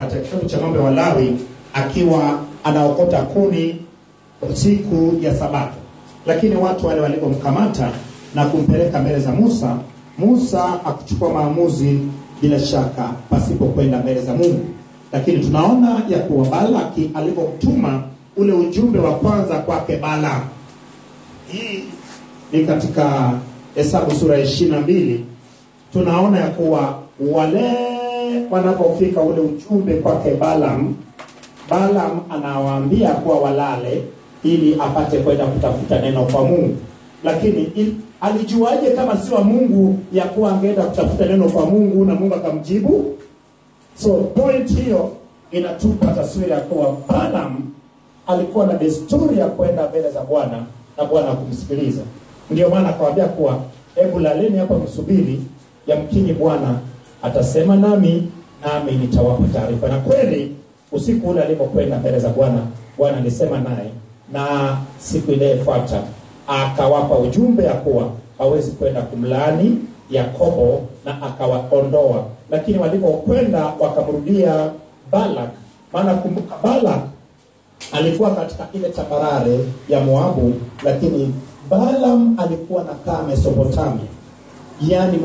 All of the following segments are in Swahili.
Katika kitabu cha Mambo ya Walawi akiwa anaokota kuni siku ya Sabato. Lakini watu wale walipomkamata na kumpeleka mbele za Musa, Musa akuchukua maamuzi bila shaka pasipo kwenda mbele za Mungu. Lakini tunaona ya kuwa Balaki alipotuma ule ujumbe wa kwanza kwake Balaam. Hii ni katika Hesabu sura ya 22. Tunaona ya kuwa wale wanapofika ule ujumbe kwake Balaam anawaambia kuwa walale ili apate kwenda kutafuta neno kwa Mungu. Lakini alijuaje kama si wa Mungu ya kuwa angeenda kutafuta neno kwa Mungu na Mungu akamjibu? So point hiyo inatupa taswira ya kuwa Balaam alikuwa na desturi ya kwenda mbele za Bwana na Bwana kumsikiliza. Ndio maana akawaambia kuwa hebu laleni hapa msubiri, yamkini Bwana atasema nami nitawapa taarifa. Na kweli usiku ule alipokwenda mbele za Bwana, Bwana alisema naye, na siku ile ifuata akawapa ujumbe ya kuwa hawezi kwenda kumlaani Yakobo na akawaondoa. Lakini walipokwenda wakamrudia Balak, maana kumbuka Balak alikuwa katika ile tambarare ya Moabu, lakini Balaam alikuwa nakaa Mesopotamia, yani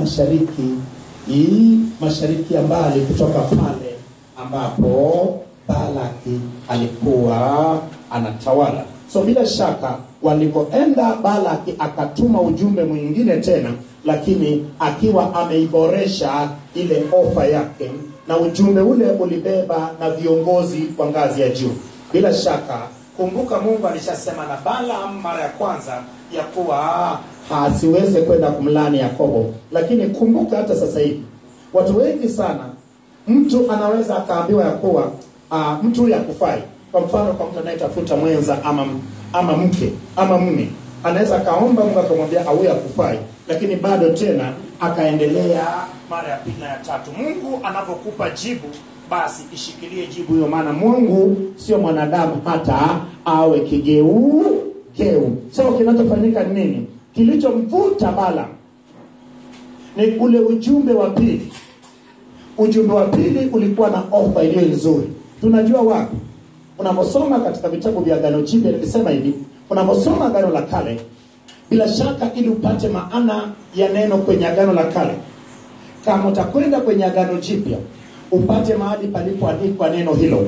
mashariki ya mbali kutoka pale ambapo Balaki alikuwa anatawala. So bila shaka walipoenda, Balaki akatuma ujumbe mwingine tena, lakini akiwa ameiboresha ile ofa yake, na ujumbe ule ulibeba na viongozi wa ngazi ya juu. Bila shaka kumbuka, Mungu alishasema na Balaam mara ya kwanza ya kuwa hasiweze kwenda kumlani Yakobo. Lakini kumbuka hata sasa hivi watu wengi sana, mtu anaweza akaambiwa ya kuwa mtu huyu hakufai. Kwa mfano, kwa mtu anayetafuta mwenza ama mke ama mume, anaweza kaomba Mungu akamwambia huyu hakufai, lakini bado tena akaendelea mara ya pili na ya tatu. Mungu anapokupa jibu, basi ishikilie jibu hiyo, maana Mungu sio mwanadamu hata awe kigeu. So kinachofanyika ni nini? Kilichomvuta Balaam ni ule ujumbe wa pili. Ujumbe wa pili ulikuwa na ofa iliyo nzuri. Tunajua wapi? Unaposoma katika vitabu vya Agano Jipya, nilisema hivi, unaposoma Agano la Kale, bila shaka ili upate maana ya neno kwenye Agano la Kale, kama utakwenda kwenye Agano Jipya upate mahali palipoandikwa neno hilo,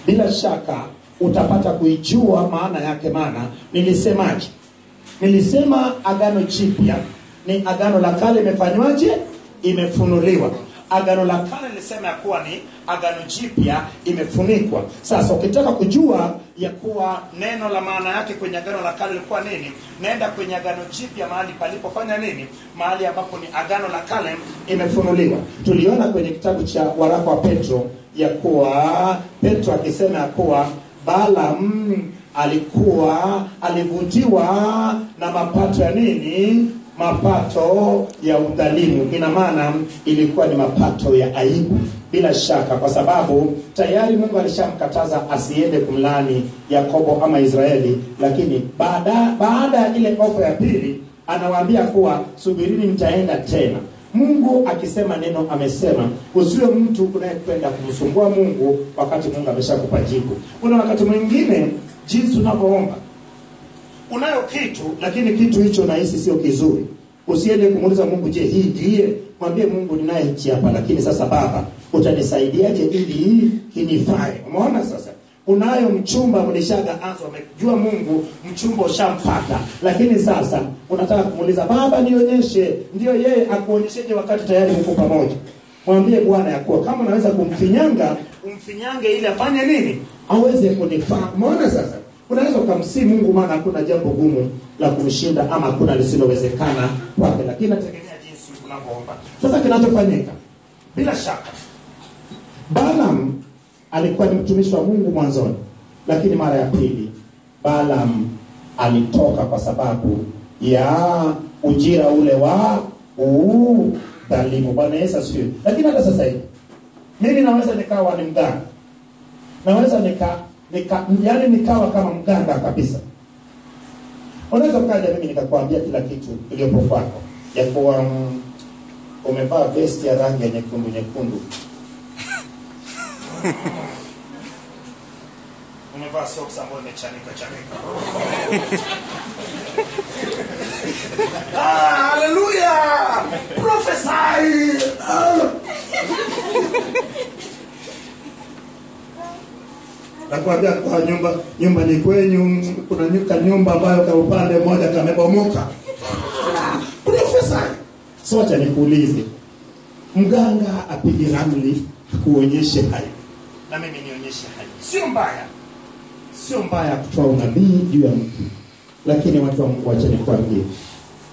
bila shaka utapata kuijua maana yake. Maana nilisemaje? Nilisema Agano Jipya ni Agano la Kale imefanywaje? Imefunuliwa. Agano la Kale nilisema ya kuwa ni Agano Jipya imefunikwa. Sasa ukitaka kujua ya kuwa neno la maana yake kwenye Agano la Kale lilikuwa nini, nenda kwenye Agano Jipya mahali palipofanya nini, mahali ambapo ni Agano la Kale imefunuliwa. Tuliona kwenye kitabu cha waraka wa Petro ya kuwa Petro akisema ya kuwa Balaam alivutiwa na mapato ya nini? Mapato ya udhalimu. Ina maana ilikuwa ni mapato ya aibu, bila shaka, kwa sababu tayari Mungu alishamkataza asiende kumlani Yakobo ama Israeli. Lakini baada ya ile ofa ya pili anawaambia kuwa subirini, nitaenda tena. Mungu akisema neno amesema. Usiwe mtu unayekwenda kumsumbua Mungu wakati Mungu ameshakupa jibu. Kuna wakati mwingine jinsi unavyoomba, unayo kitu lakini kitu hicho unahisi sio kizuri, usiende kumuuliza Mungu, je, hii ndiye? Mwambie Mungu, ninaye hichi hapa, lakini sasa Baba utanisaidiaje ili kinifae? Umeona sasa? Unayo mchumba, mlishaga anza, umejua Mungu mchumba ushampata, lakini sasa unataka kumuuliza Baba nionyeshe. Ndio yeye akuonyesheje wakati tayari mko pamoja? Mwambie Bwana ya kuwa kama unaweza kumfinyange ili afanye nini? Aweze kunifaa. Umeona sasa? Unaweza kumsihi Mungu, maana hakuna jambo gumu la kumshinda ama hakuna lisilowezekana kwake, lakini nategemea jinsi unavyoomba. Sasa kinachofanyika, bila shaka Balaam alikuwa ni mtumishi wa Mungu mwanzoni, lakini mara ya pili Balaam alitoka kwa sababu ya ujira ule wa udhalimu. Bwana Yesu asifiwe. Lakini hata sasa hivi mimi naweza nikawa ni mganga, naweza nikawa kama mganga kabisa. Unaweza kaja mimi nikakwambia kila kitu iliyopo kwako, ya kuwa umevaa vesti ya rangi ya nyekundu, Umevaa socks ambazo imechanika chanika. Hallelujah! Prophesy! Nakwambia kwa nyumba ni kwenyu, kuna nyumba ambayo kwa upande mmoja kamebomoka. Prophesy! So acha nikuulize. Mganga apige ramli kuonyeshe hai. Na mimi nionyeshe hai. Sio mbaya kutoa unabii juu ya mtu. Lakini watu wa Mungu acha nikwambie.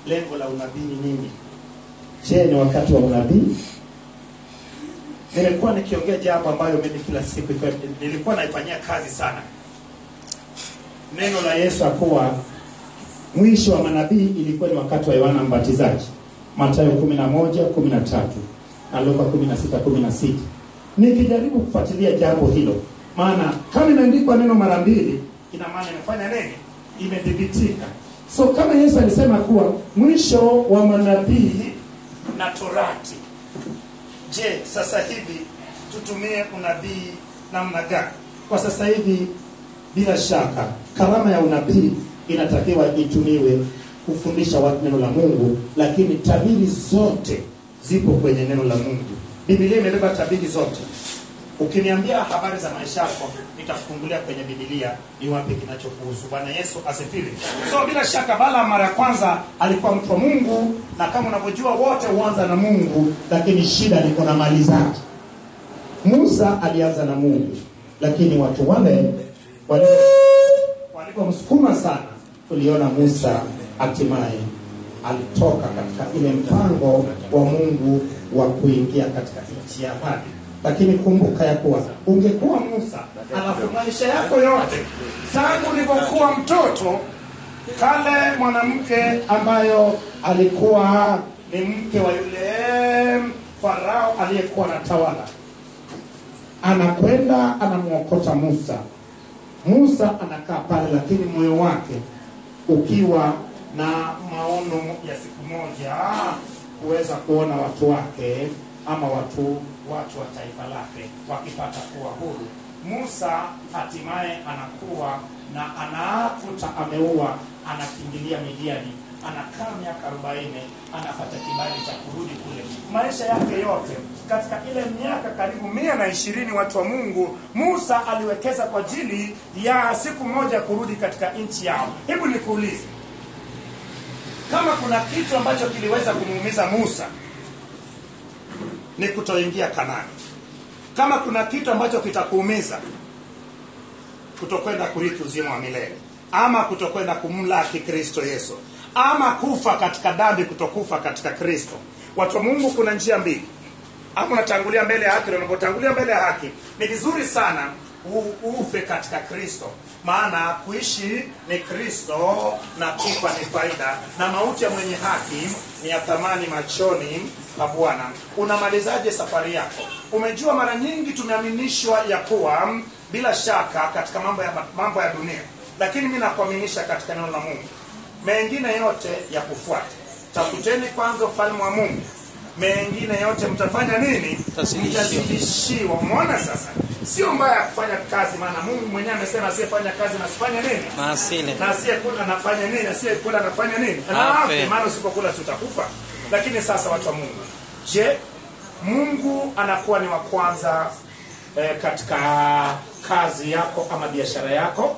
Lengo la unabii ni nini? Je, ni wakati wa unabii? Nilikuwa nikiongea jambo ambayo mimi kila siku nilikuwa naifanyia kazi sana. Neno la Yesu akuwa mwisho wa manabii ilikuwa ni wakati wa Yohana Mbatizaji. Mathayo 11:13 na Luka 16:16. Nikijaribu kufuatilia jambo hilo, maana kama imeandikwa neno mara mbili, ina maana imefanya nini? Imedhibitika. So kama Yesu alisema kuwa mwisho wa manabii na Torati, je, sasa hivi tutumie unabii namna gani? Kwa sasa hivi bila shaka karama ya unabii inatakiwa itumiwe kufundisha watu neno la Mungu, lakini tabiri zote zipo kwenye neno la Mungu. Biblia imebeba tabiri zote. Ukiniambia habari za maisha yako, nitakufungulia kwenye Biblia ni wapi kinachokuhusu. Bwana Yesu asifiwe. So bila shaka Bala mara ya kwanza alikuwa mtu wa Mungu, na kama unavyojua wote huanza na Mungu, lakini shida ni kuna mali zake. Musa alianza na Mungu, lakini watu wale walipomsukuma sana, tuliona Musa hatimaye alitoka katika ile mpango wa Mungu wa kuingia katika nchi ya ahadi. Lakini kumbuka ya kuwa ungekuwa Musa, alafu maisha yako yote tangu ulipokuwa mtoto, kale mwanamke ambayo alikuwa ni mke wa yule Farao aliyekuwa anatawala, anakwenda anamuokota Musa. Musa anakaa pale, lakini moyo wake ukiwa na maono ya siku moja kuweza kuona watu wake ama watu wa taifa lake wakipata kuwa huru. Musa hatimaye anakuwa na anakuta ameua, anakimbilia Midiani, anakaa miaka 40, anapata kibali cha kurudi kule. Maisha yake yote katika ile miaka karibu 120, watu wa Mungu, Musa aliwekeza kwa ajili ya siku moja kurudi katika nchi yao. Hebu nikuulize, kama kuna kitu ambacho kiliweza kumuumiza Musa ni kutoingia Kanaani. Kama kuna kitu ambacho kitakuumiza, kutokwenda kurithi uzima wa milele, ama kutokwenda kumlaki Kristo Yesu, ama kufa katika dhambi, kutokufa katika Kristo. Watu wa Mungu, kuna njia mbili. Ama unatangulia mbele ya haki, na unapotangulia mbele ya haki ni vizuri sana ufe katika Kristo. Maana kuishi ni Kristo na kufa ni faida, na mauti ya mwenye haki ni ya thamani machoni pa Bwana. Unamalizaje safari yako? Umejua mara nyingi tumeaminishwa ya kuwa bila shaka katika mambo ya dunia, lakini mimi nakuaminisha katika neno la Mungu. Mengine yote ya kufuata. Tafuteni kwanza ufalme wa Mungu, mengine yote mtafanya nini? Mtazidishiwa. Umeona sasa? Sio mbaya kufanya kazi, maana Mungu mwenyewe amesema asiyefanya kazi na asifanye nini? Maasile. Na asiyekula anafanya nini? Asiyekula anafanya nini? Maana usipokula utakufa. Lakini sasa watu wa Mungu, je, Mungu anakuwa ni wa kwanza katika kazi yako ama biashara yako?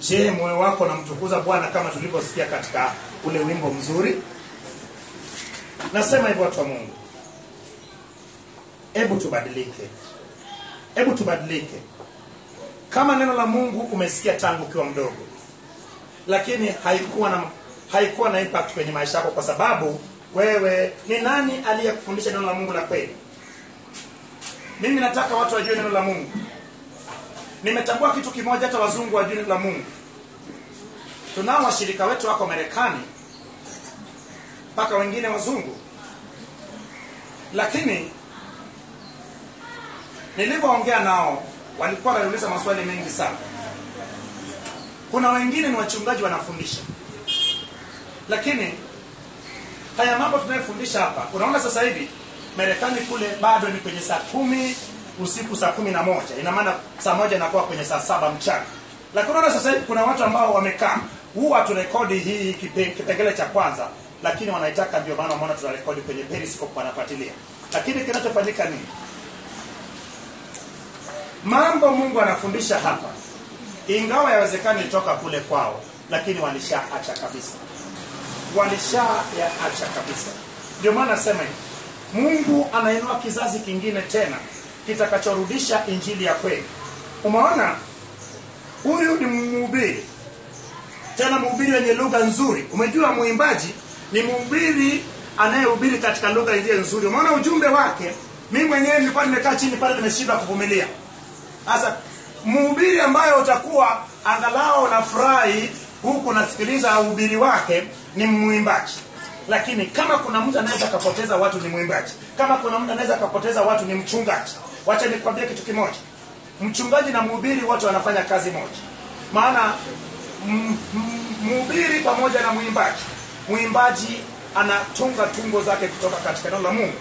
Je, moyo wako unamtukuza Bwana kama tulivyosikia katika ule wimbo mzuri? Nasema hivyo watu wa Mungu, hebu tubadilike. Hebu tubadilike. Kama neno la Mungu umesikia tangu ukiwa mdogo, lakini haikuwa na impact kwenye maisha yako, kwa sababu wewe ni nani aliyekufundisha neno la Mungu la kweli? Mimi nataka watu wajue neno la Mungu. Nimetambua kitu kimoja, hata wazungu wajue neno la Mungu. Tunao washirika wetu wako Marekani, mpaka wengine wazungu. Lakini nilipoongea nao walikuwa wanauliza maswali mengi sana. Kuna wengine ni wachungaji wanafundisha, lakini haya mambo tunayofundisha hapa, unaona sasa hivi Marekani kule bado ni kwenye saa 10 usiku, saa 11. Ina maana saa 1 inakuwa kwenye saa 7 mchana. Lakini unaona sasa hivi kuna watu ambao wamekaa. Huwa turekodi hii kipengele cha kwanza, lakini wanaitaka, ndio maana umeona tunarekodi kwenye Periscope wanafuatilia. Lakini kinachofanyika nini? Mambo Mungu anafundisha hapa, ingawa yawezekani itoka kule kwao, lakini walishaacha kabisa. Walishaacha kabisa. Ndio maana nasema hivi, Mungu anainua kizazi kingine tena kitakachorudisha injili ya kweli. Umeona? Huyu ni mhubiri. Tena mhubiri wenye lugha nzuri. Umejua muimbaji ni mhubiri anayehubiri katika lugha iliyo nzuri. Umeona ujumbe wake? Mimi mwenyewe nilikuwa nimekaa chini pale nimeshindwa kuvumilia. Sasa mhubiri ambaye utakuwa angalau unafurahi huku nasikiliza uhubiri wake ni muimbaji. Lakini kama kuna mtu anaweza kupoteza watu ni muimbaji. Kama kuna mtu anaweza kupoteza watu ni mchungaji. Wacha nikwambie kitu kimoja. Mchungaji na mhubiri wote wanafanya kazi moja. Maana mhubiri pamoja na muimbaji. Muimbaji anatunga tungo zake kutoka katika neno la Mungu.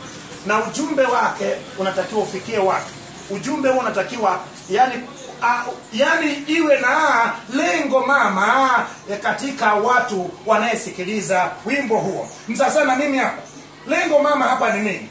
Na ujumbe wake unatakiwa ufikie watu. Ujumbe huo unatakiwa yani iwe na lengo mama katika watu wanayesikiliza wimbo huo. Sasa na mimi hapa, lengo mama hapa ni nini?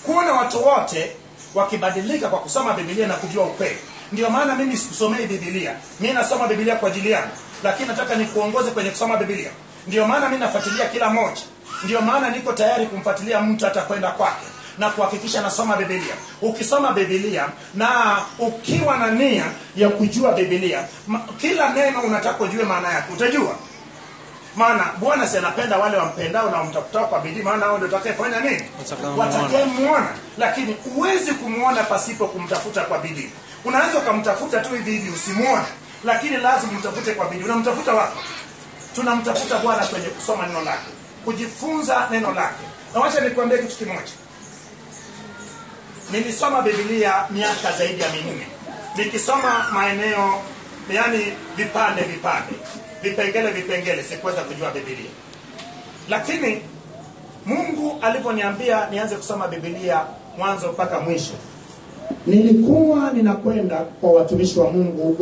Kuona watu wote wakibadilika kwa kusoma Biblia na kujua ukweli. Ndio maana mimi sikusomei Biblia. Mimi nasoma Biblia kwa ajili yangu, lakini nataka nikuongoze kwenye kusoma Biblia. Ndio maana mimi nafuatilia kila mmoja. Ndio maana niko tayari kumfuatilia mtu hata kwenda kwake na kuhakikisha nasoma Biblia. Ukisoma Biblia na ukiwa na nia ya kujua Biblia, kila neno unataka kujua maana yake, utajua. Maana Bwana si anapenda wale wampendao na wamtafutao kwa bidii, maana hao ndio watakayefanya nini? Watakayemuona. Lakini huwezi kumuona pasipo kumtafuta kwa bidii. Unaweza kumtafuta tu hivi hivi usimuone, lakini lazima umtafute kwa bidii. Unamtafuta wapi? Tunamtafuta Bwana kwenye kusoma neno lake, kujifunza neno lake. Na wacha nikwambie kitu kimoja. Nilisoma Biblia miaka zaidi ya 4. Nikisoma maeneo, yani vipande, vipengele, sikuweza kujua Biblia. Lakini Mungu aliponiambia nianze kusoma Biblia mwanzo mpaka mwisho, nilikuwa ninakwenda kwa watumishi wa Mungu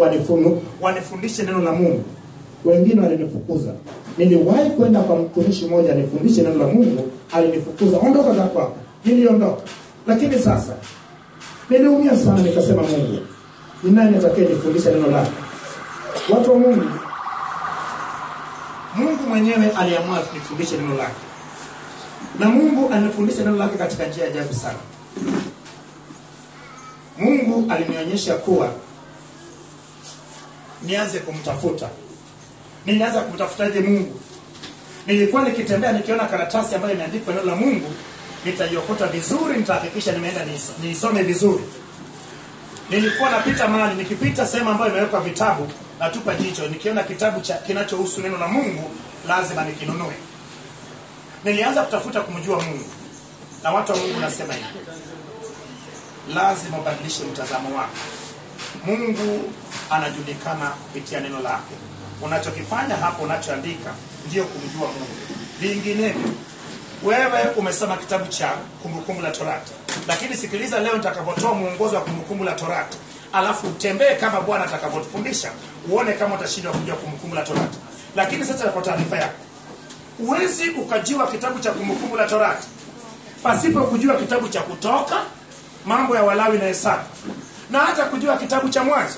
wanifundishe neno la Mungu. Wengine walinifukuza. Niliwahi kwenda kwa mtumishi mmoja nifundishe neno la Mungu, alinifukuza. Ondoka za kwako. Niliondoka. Lakini sasa niliumia sana, nikasema Mungu, ni nani atakayenifundisha neno lako? Watu wa Mungu, Mungu mwenyewe aliamua kunifundisha neno lake. Na Mungu alinifundisha neno lake katika njia ya ajabu sana. Mungu alinionyesha kuwa nianze kumtafuta. Nilianza kumtafutaje Mungu? Nilikuwa nikitembea nikiona karatasi ambayo imeandikwa neno la Mungu, nitaiokota vizuri, nitahakikisha nimeenda niisome vizuri. Nilikuwa napita mahali, nikipita sehemu ambayo imewekwa vitabu, natupa jicho, nikiona kitabu kinachohusu neno la Mungu, lazima nikinunue. Nilianza kutafuta kumjua Mungu. Na watu wa Mungu nasema hivi, lazima ubadilishe mtazamo wako. Mungu anajulikana kupitia neno lake. Unachokifanya hapo, unachoandika, ndio kumjua Mungu. Vinginevyo, wewe umesoma kitabu cha Kumbukumbu la Torati, lakini sikiliza leo nitakapotoa mwongozo wa Kumbukumbu la Torati, alafu utembee kama Bwana atakapofundisha, uone kama utashindwa kujua Kumbukumbu la Torati. Lakini sasa kwa taarifa yako, huwezi ukajua kitabu cha Kumbukumbu la Torati pasipo kujua kitabu cha Kutoka, Mambo ya Walawi na Hesabu, na hata kujua kitabu cha Mwanzo.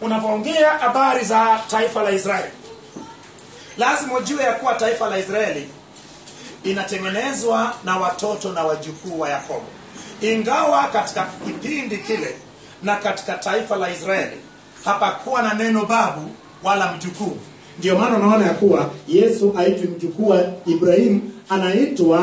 Unapoongea habari za taifa la Israeli, lazima ujue ya kuwa taifa la Israeli inatengenezwa na watoto na wajukuu wa Yakobo. Ingawa katika kipindi kile na katika taifa la Israeli hapakuwa na neno babu wala mjukuu. Ndio maana unaona ya kuwa Yesu aitwi mjukuu wa Ibrahim, anaitwa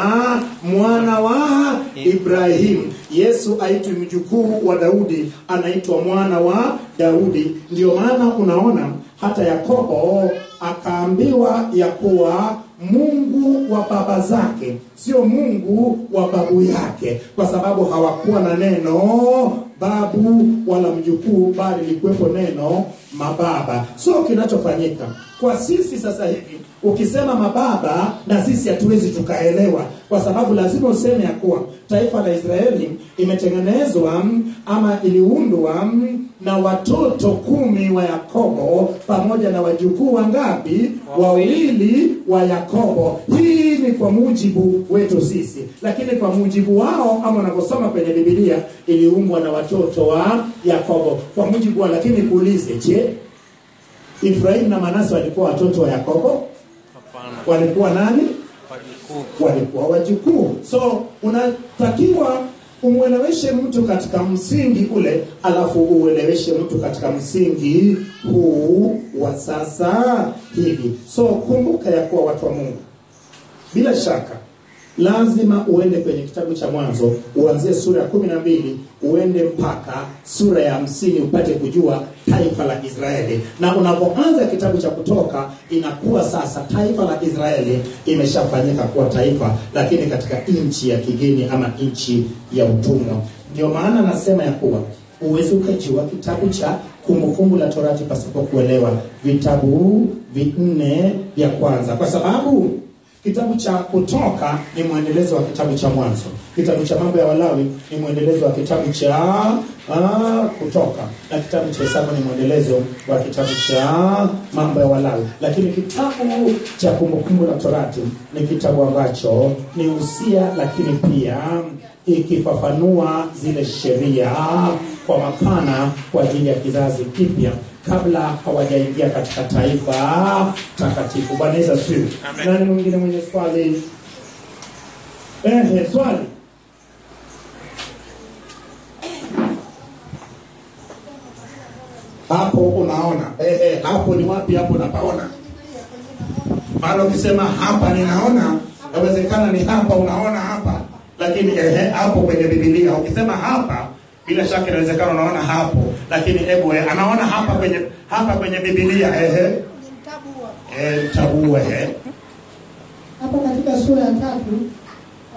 mwana wa Ibrahim. Yesu aitwi mjukuu wa Daudi, anaitwa mwana wa Daudi. Ndio maana unaona hata Yakobo akaambiwa ya kuwa Mungu wa baba zake sio Mungu wa babu yake, kwa sababu hawakuwa na neno babu wala mjukuu, bali likuwepo neno mababa. So kinachofanyika kwa sisi sasa hivi, ukisema mababa na sisi hatuwezi tukaelewa, kwa sababu lazima useme ya kuwa taifa la Israeli imetengenezwa ama iliundwa na watoto 10 wa Yakobo pamoja na wajukuu wangapi? Wawili wa Yakobo. Hii ni kwa mujibu wetu sisi, lakini kwa mujibu wao ama wanaposoma kwenye Biblia iliumbwa na watoto wa Yakobo kwa mujibu wa. Lakini kuulize, je, Efraim na Manase walikuwa watoto wa Yakobo? Hapana. Walikuwa nani? Wajukuu. Walikuwa wajukuu. So unatakiwa umweleweshe mtu katika msingi ule, alafu ueleweshe mtu katika msingi huu wa sasa hivi. So kumbuka ya kuwa watu wa Mungu, bila shaka lazima uende kwenye kitabu cha Mwanzo, uanzie sura ya 12 uende mpaka sura ya 50 upate kujua taifa la Israeli. Na unapoanza kitabu cha Kutoka, inakuwa sasa taifa la Israeli imeshafanyika kuwa taifa, lakini katika nchi ya kigeni ama nchi ya utumwa. Ndio maana nasema ya kuwa uweze ukajua kitabu cha Kumbukumbu la Torati pasipo kuelewa vitabu 4 vya kwanza, kwa sababu kitabu cha Kutoka ni mwendelezo wa kitabu cha Mwanzo. Kitabu cha Mambo ya Walawi ni mwendelezo wa kitabu cha Kutoka, na kitabu cha Hesabu ni mwendelezo wa kitabu cha Mambo ya Walawi. Lakini kitabu cha Kumbukumbu la Torati ni kitabu ambacho ni usia, lakini pia ikifafanua zile sheria kwa mapana kwa ajili ya kizazi kipya kabla hawajaingia katika taifa takatifu. Bwana Yesu asifiwe. Nani mwingine mwenye swali? Swali. Hapo unaona. Hapo ni wapi hapo napaona? Mara ukisema hapa ninaona, inawezekana ni hapa unaona hapa. Lakini hapo kwenye Biblia ukisema hapa, bila shaka inawezekana unaona hapo, lakini hebu anaona hapa kwenye Biblia tabu hapo katika sura ya 3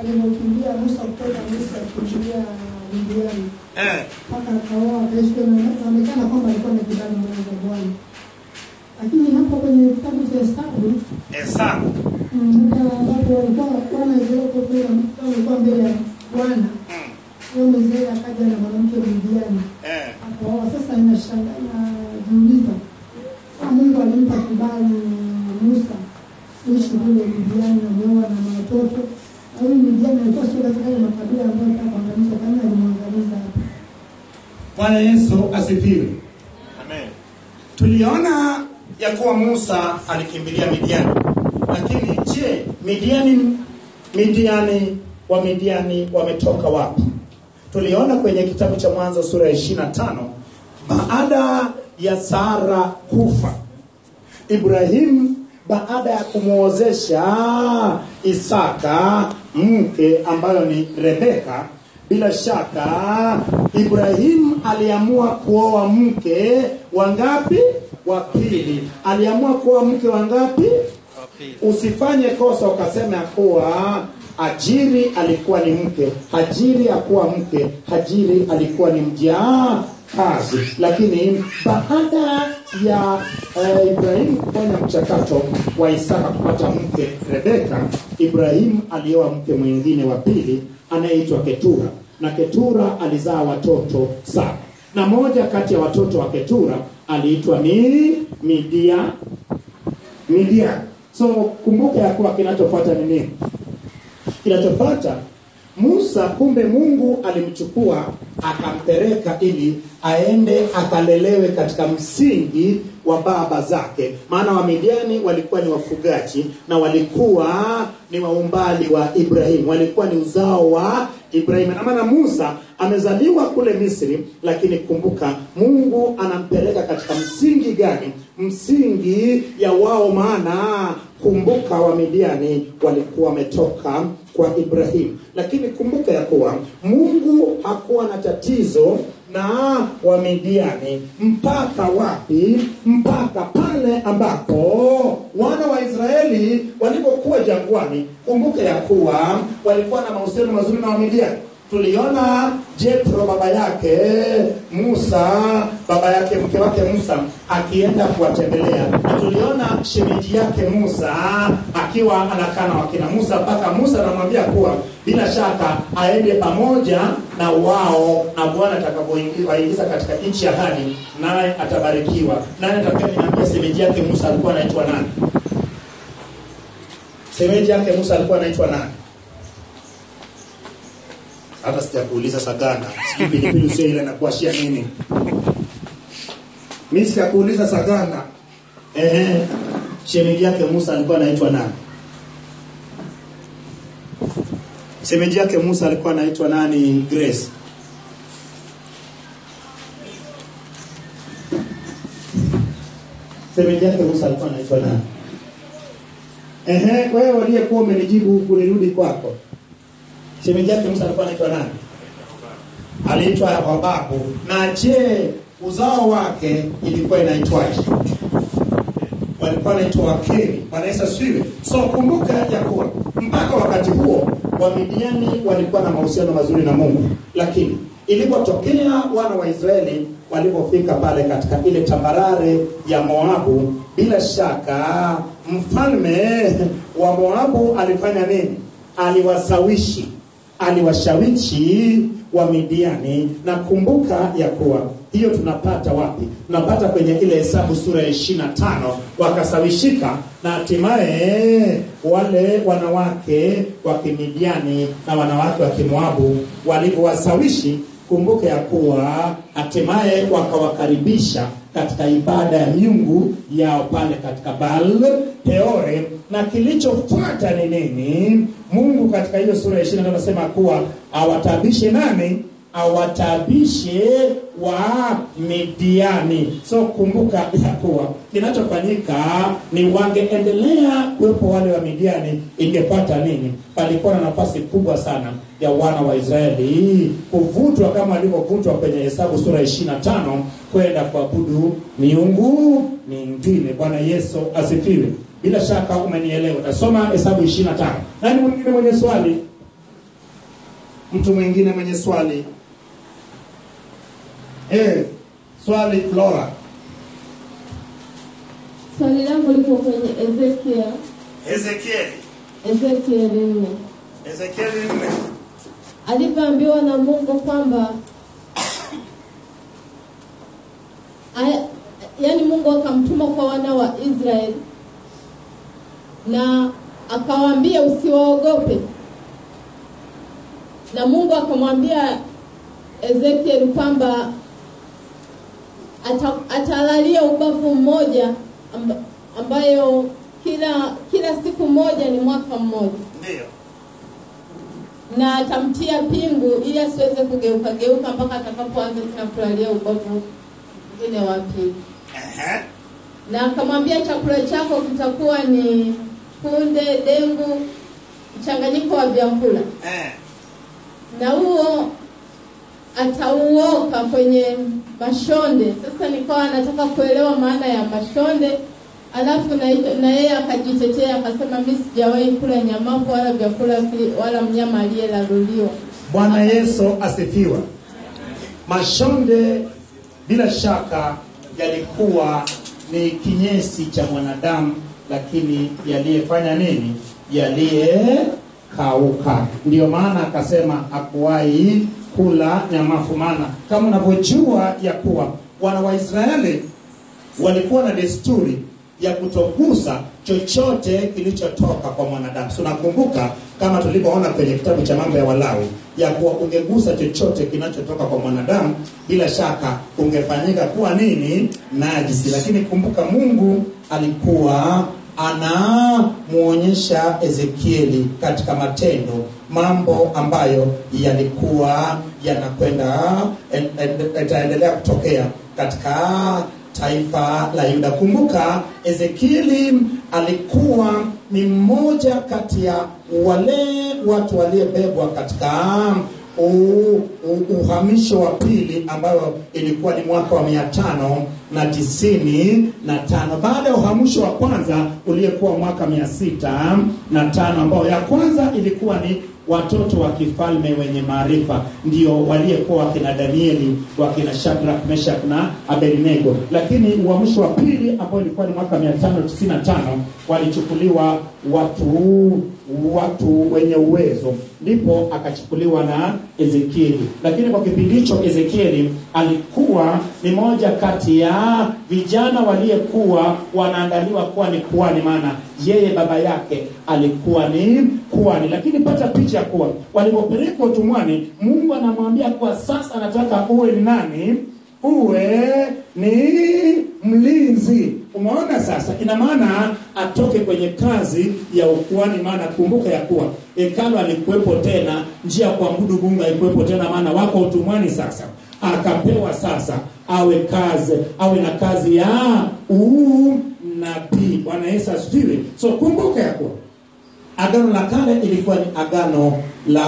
alipokimbia Musa kutoka Misri kukimbia Midiani. Mpaka akaoa Beshua, na inaonekana kwamba alikuwa na kibali mbele za Bwana. Lakini hapo kwenye kitabu cha Hesabu ambapo walikuwa Bwana alikuwa mbele ya Bwana. Mzee akaja na mwanamke Midiani. Hapo sasa inashangaa na jiuliza, Mungu alimpa kibali Musa kuishi kule Midiani na mioa na watoto. Huyu Midiani alikuwa sio katika ile makabila ambayo atakuangamiza, kama alimwangamiza hapo. Bwana Yesu asifiwe. Amen. Tuliona ya kuwa Musa alikimbilia Midiani. Lakini je, Midiani wametoka wapi? Tuliona kwenye kitabu cha Mwanzo sura ya 25, baada ya Sara kufa, Ibrahim baada ya kumuozesha Isaka mke ambayo ni Rebeka, bila shaka Ibrahim aliamua kuoa mke wangapi? Wa pili. Aliamua kuoa mke wangapi? Wa pili. Usifanye kosa ukasema kuwa Hajiri alikuwa ni mke. Hajiri hakuwa mke. Hajiri alikuwa ni mjakazi. Lakini baada ya Ibrahim kufanya mchakato wa Isaka kupata mke Rebeka, Ibrahim alioa mke mwingine wa pili anayeitwa Ketura. Na Ketura alizaa watoto 7. Na moja kati ya watoto wa Ketura aliitwa ni Midian. So kumbuka ya kuwa kinachofuata ni nini? Kinachofuata, Musa, kumbe Mungu alimchukua akampeleka ili aende akalelewe katika msingi wa baba zake. Maana wa Midiani walikuwa ni wafugaji na walikuwa ni waumbali wa Ibrahim, walikuwa ni uzao wa Ibrahim. Na maana Musa amezaliwa kule Misri, lakini kumbuka Mungu anampeleka katika msingi gani? Msingi ya wao, maana kumbuka wa Midiani walikuwa wametoka kwa Ibrahim. Lakini kumbuka ya kuwa Mungu hakuwa na tatizo na wa Midiani mpaka wapi? Mpaka pale ambapo wana wa Israeli walipokuwa jangwani. Kumbuka ya kuwa walikuwa na mahusiano mazuri na wa Midiani. tuliona Jethro baba yake Musa, baba yake mke wake Musa akienda kuwatembelea. Tuliona shemeji yake Musa akiwa anakaa na wakina Musa, mpaka Musa anamwambia kuwa bila shaka aende pamoja na wao, na Bwana atakapoingiza katika nchi ya ahadi naye atabarikiwa. Nani atakayeniambia shemeji yake Musa alikuwa anaitwa nani? Shemeji yake Musa alikuwa anaitwa nani? Hata sijakuuliza Sagana. Sijui pilipili usio ile nakuashia nini. Mimi sikakuuliza Sagana. Shemeji yake Musa alikuwa anaitwa nani? Shemeji yake Musa alikuwa anaitwa nani, Grace? Shemeji yake Musa alikuwa anaitwa nani? Wewe uliyekuwa umenijibu kunirudi kwako. Shemeji yake Musa alikuwa anaitwa nani? Aliitwa Yakobabu. Na je, uzao wake ilikuwa inaitwaje? Walikuwa wanaitwa Wakeni. Bwana Yesu asifiwe. So kumbuka ya kuwa mpaka wakati huo Wamidiani walikuwa na mahusiano mazuri na Mungu. Lakini ilipotokea wana wa Israeli walipofika pale katika ile tambarare ya Moabu, bila shaka mfalme wa Moabu alifanya nini? Aliwashawishi wa Midiani. Na kumbuka ya kuwa hiyo tunapata wapi? Tunapata kwenye ile Hesabu sura ya 25. Wakasawishika na hatimaye wale wanawake wa Kimidiani na wanawake wa Kimoabu walipowasawishi, kumbuka ya kuwa hatimaye wakawakaribisha katika ibada ya miungu yao pale katika Baal Peore. Na kilichofuata ni nini? Mungu katika hiyo sura ya 25 anasema kuwa awatabishe nani? Awatabishe wa Midiani. So kumbuka ya kuwa kinachofanyika ni wangeendelea kuwepo wale wa Midiani, ingepata nini? Palikuwa na nafasi kubwa sana ya wana wa Israeli kuvutwa kama walivyovutwa kwenye Hesabu sura ya 25 kwenda kuabudu miungu mingine. Bwana Yesu asifiwe. Bila shaka umenielewa. Utasoma Hesabu 25. Nani mwingine mwenye swali? Mtu mwingine mwenye swali? Swali Flora. Swali langu liko kwenye Ezekiel 4. Alipoambiwa na Mungu kwamba yani Mungu akamtuma kwa wana wa Israeli na akawaambia usiwaogope. Na Mungu akamwambia Ezekiel kwamba atalalia ubavu mmoja ambayo kila siku moja ni mwaka mmoja. Ndio. Na atamtia pingu ili asiweze kugeuka mpaka atakapoanza tena kulalia ubavu mwingine wa pili. Na akamwambia chakula chako kitakuwa ni kunde, dengu, mchanganyiko wa vyakula. Na huo atauoka kwenye mashonde. Sasa nikawa nataka kuelewa maana ya mashonde. Alafu na yeye akajitetea akasema mimi sijawahi kula nyamavu wala vyakula wala mnyama aliyelaluliwa. Bwana Yesu asifiwe. Mashonde bila shaka yalikuwa ni kinyesi cha mwanadamu, lakini yaliyefanya nini? Yaliyekauka. Ndio maana akasema hakuwahi kula nyamafu. Maana kama unavyojua ya kuwa wana wa Israeli walikuwa na desturi ya kutogusa chochote kilichotoka kwa mwanadamu. So nakumbuka kama tulipoona kwenye kitabu cha Mambo ya Walawi ya kuwa ungegusa chochote kinachotoka kwa mwanadamu, bila shaka ungefanyika kuwa nini? Najisi. Lakini kumbuka Mungu alikuwa anamuonyesha Ezekieli katika matendo mambo ambayo yalikuwa yanakwenda itaendelea kutokea katika taifa la Yuda. Kumbuka Ezekieli alikuwa ni mmoja kati ya wale watu waliobebwa katika uhamisho wa pili, ambayo ilikuwa ni mwaka wa 595. Baada ya uhamisho wa kwanza uliokuwa mwaka 605, ambao ya kwanza ilikuwa ni watoto wa kifalme wenye maarifa ndio waliyekuwa wakina Danieli, wakina Shadrach, Meshach na Abednego. Lakini uamsho wa pili ambao ilikuwa ni mwaka 595 walichukuliwa watu wenye uwezo, ndipo akachukuliwa na Ezekieli. Lakini kwa kipindi hicho Ezekieli alikuwa ni moja kati ya vijana waliyekuwa wanaandaliwa kuwa ni kuhani, maana yeye baba yake alikuwa ni kuhani. Lakini pata picha kuwa walipopelekwa utumwani, Mungu anamwambia kuwa sasa anataka uwe ni nani? Uwe ni mlinzi. Umeona sasa? Ina maana atoke kwenye kazi ya ukuhani, maana kumbuka ya kuwa hekalu alikuwepo tena, njia ya kuabudu Mungu haikuwepo tena, maana wako utumwani sasa. Akapewa sasa awe na kazi ya unabii. Bwana Yesu asifiwe. So kumbuka ya kuwa Agano la Kale ilikuwa ni agano la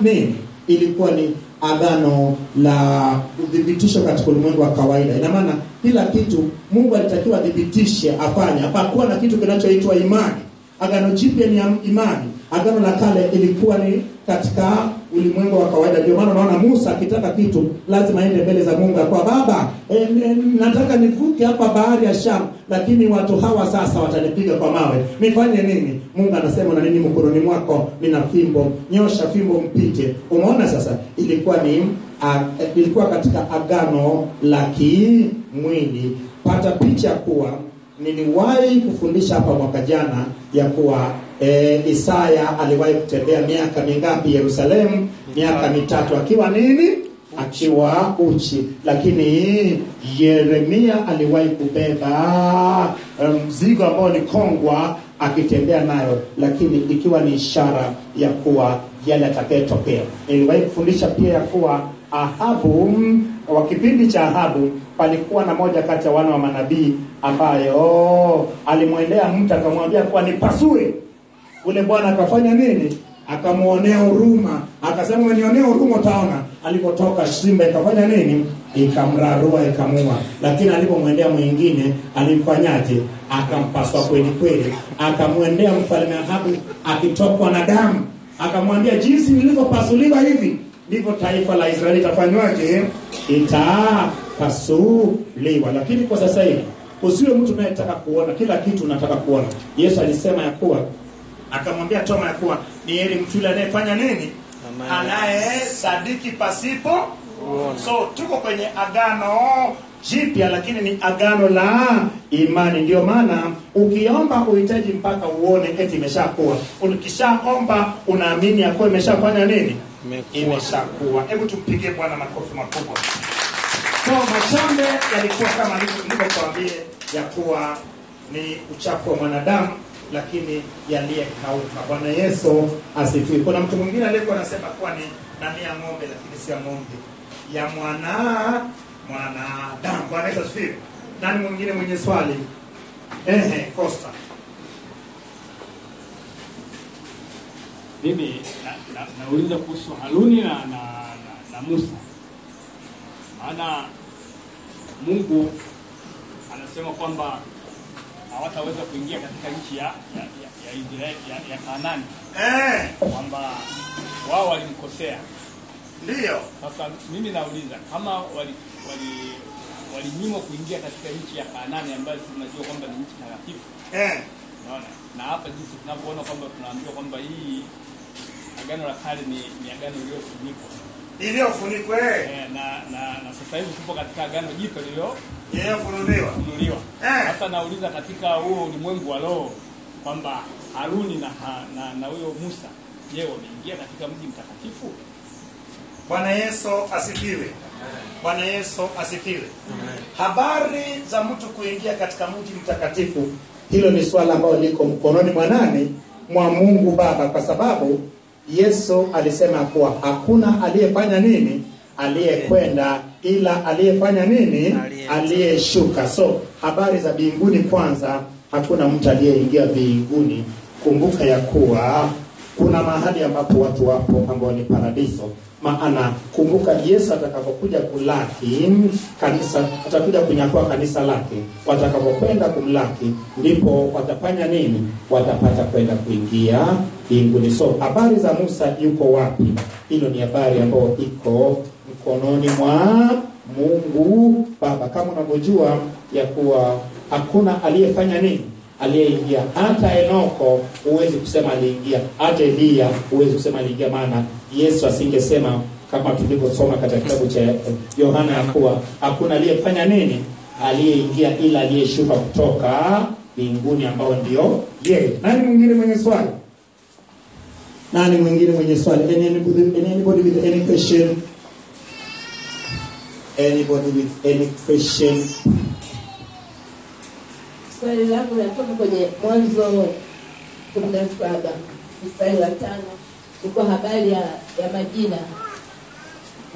nini? Ilikuwa ni agano la udhibitisho katika ulimwengu wa kawaida. Ina maana kila kitu Mungu alitakiwa adhibitishe, afanye. Hapakuwa na kitu kinachoitwa imani. Agano Jipya ni imani. Agano la Kale ilikuwa ni katika ulimwengu wa kawaida. Ndio maana unaona Musa akitaka kitu lazima aende mbele za Mungu kwa baba, nataka nivuke hapa bahari ya Shamu, lakini watu hawa sasa watanipiga kwa mawe. Nifanye nini? Mungu anasema na nini mkononi mwako? Nina fimbo, nyosha fimbo mpite. Umeona sasa? Ilikuwa katika agano la kimwili. Pata picha kuwa niliwahi kufundisha hapa mwaka jana ya kuwa Isaya aliwahi kutembea miaka mingapi Yerusalemu? Miaka 3 akiwa nini? Akiwa uchi. Lakini Yeremia aliwahi kubeba mzigo ambao ni kongwa akitembea nayo, lakini ikiwa ni ishara ya kuwa yale atakayotokea. Niliwahi kufundisha pia ya kuwa Ahabu, wa kipindi cha Ahabu, palikuwa na moja kati ya wana wa manabii ambayo alimwendea mtu akamwambia kuwa nipasue. Ule bwana akafanya nini? Akamuonea huruma. Akasema unionea huruma utaona. Alipotoka simba ikafanya nini? Ikamrarua, ikamua. Lakini alipomwendea mwingine alimfanyaje? Akampasua kweli kweli. Akamwendea mfalme Ahabu akitokwa na damu. Akamwambia jinsi nilivyopasuliwa hivi ndivyo taifa la Israeli itafanywaje? Itapasuliwa. Lakini kwa sasa hivi usiwe mtu unayetaka kuona kila kitu unataka kuona. Yesu alisema ya kuwa, akamwambia Toma ya kuwa ni heri mtu yule anayefanya nini? Anaye sadiki pasipo. So tuko kwenye agano jipya, lakini ni agano la imani. Ndio maana ukiomba uhitaji mpaka uone eti imeshakuwa. Ukishaomba unaamini yako imeshafanya nini? Imeshakuwa. Hebu tumpigie Bwana makofi makubwa. So mashamba yalikuwa kama nilivyokuambia ya kuwa ni uchafu wa mwanadamu, lakini yaliyekauka. Bwana Yesu asifiwe. Kuna mtu mwingine aliyekuwa anasema kuwa ni nani ya ng'ombe, lakini si ya ng'ombe, ya mwanadamu. Bwana Yesu asifiwe. Nani mwingine mwenye swali? Costa. Mimi nauliza kuhusu Haruni na Musa. Maana Mungu anasema kwamba hawataweza kuingia katika nchi ya Israeli ya Kanaani. Kwamba wao walimkosea. Ndio. Sasa mimi nauliza kama walinyimwa kuingia katika nchi ya Kanaani ambayo tunajua kwamba ni nchi takatifu. Unaona? Na hapa jinsi tunavyoona kwamba tunaambiwa kwamba hii agano la kale ni agano lililofunikwa. Na sasa hivi tupo katika agano jipya lililofunuliwa. Sasa nauliza katika huo ulimwengu wa roho kwamba Haruni na huyo Musa, je, wameingia katika mji mtakatifu? Bwana Yesu asifiwe. Bwana Yesu asifiwe. Habari za mtu kuingia katika mji mtakatifu, hilo ni swala ambalo liko mkononi mwa nani? Mwa Mungu Baba, kwa sababu Yesu alisema kuwa hakuna aliyefanya nini? Aliyekwenda, ila aliyefanya nini? Aliyeshuka. So habari za mbinguni kwanza, hakuna mtu aliyeingia mbinguni. Kumbuka ya kuwa kuna mahali ambapo watu wapo ambao ni paradiso. Maana kumbuka Yesu atakapokuja kulaki kanisa, atakuja kunyakua kanisa lake. Watakapokwenda kumlaki ndipo watafanya nini? Watapata kwenda kuingia mbinguni. So habari za Musa yuko wapi? Hilo ni habari ambayo iko mkononi mwa Mungu Baba. Kama unavyojua ya kuwa hakuna aliyefanya nini, aliyeingia. Hata Enoko huwezi kusema aliingia, hata Elia huwezi kusema aliingia, maana Yesu asingesema kama tulivyosoma katika kitabu cha Yohana ya kuwa hakuna aliyefanya nini, aliyeingia, ila aliyeshuka kutoka mbinguni ambao ndio yeye. Nani mwingine mwenye swali? Nani mwingine mwenye swali? Anybody with any question? Anybody with any question? Swali langu linatoka kwenye Mwanzo 17 mstari wa 5. Kwa habari ya majina.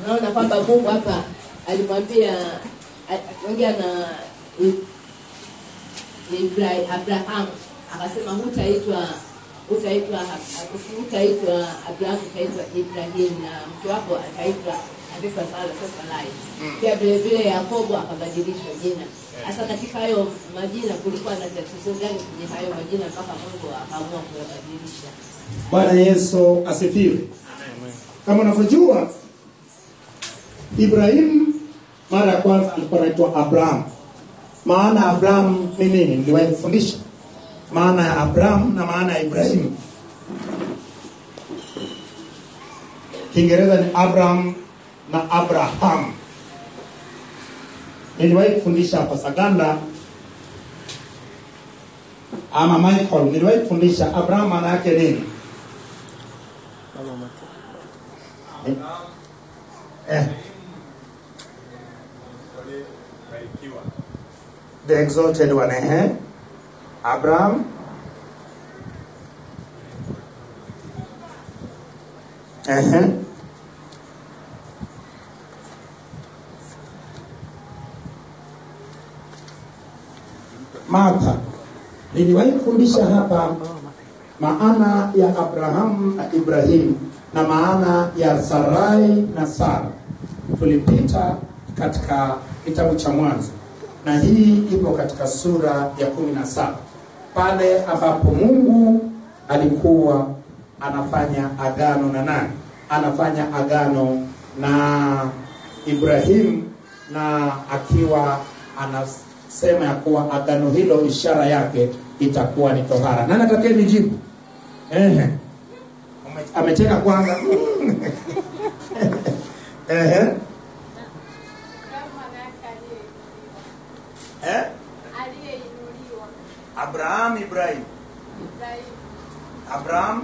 Unaona kwamba Mungu hapa alimwambia, akiongea na Abraham, akasema hutaitwa Abraham, utaitwa Ibrahim, na mke wako ataitwa Sarai. Pia vile vile Yakobo akabadilisha jina. Hasa katika hayo majina kulikuwa na tatizo gani kwenye hayo majina mpaka Mungu akaamua kuyabadilisha? Bwana Yesu asifiwe. Kama unavyojua, Ibrahim mara ya kwanza alikuwa anaitwa Abraham. Maana Abraham ni nini? Niliwahi kufundisha maana ya Abraham na maana ya Ibrahim. Kiingereza ni Abraham na Abraham. Niliwahi kufundisha hapa Saganda ama Michael, niliwahi kufundisha Abraham maana yake nini? The exalted one, Abraham. Martha. Niliwahi kufundisha hapa maana ya Abraham na Ibrahim na maana ya Sarai na Sara. Tulipita katika kitabu cha Mwanzo, na hii ipo katika sura ya 17, pale ambapo Mungu alikuwa anafanya agano na nani? Anafanya agano na Ibrahim, na akiwa anasema ya kuwa agano hilo ishara yake itakuwa ni tohara. Nani atakaye nijibu? Amecheka kwanza. Aliyeinuliwa. Abraham, Ibrahim. Abraham.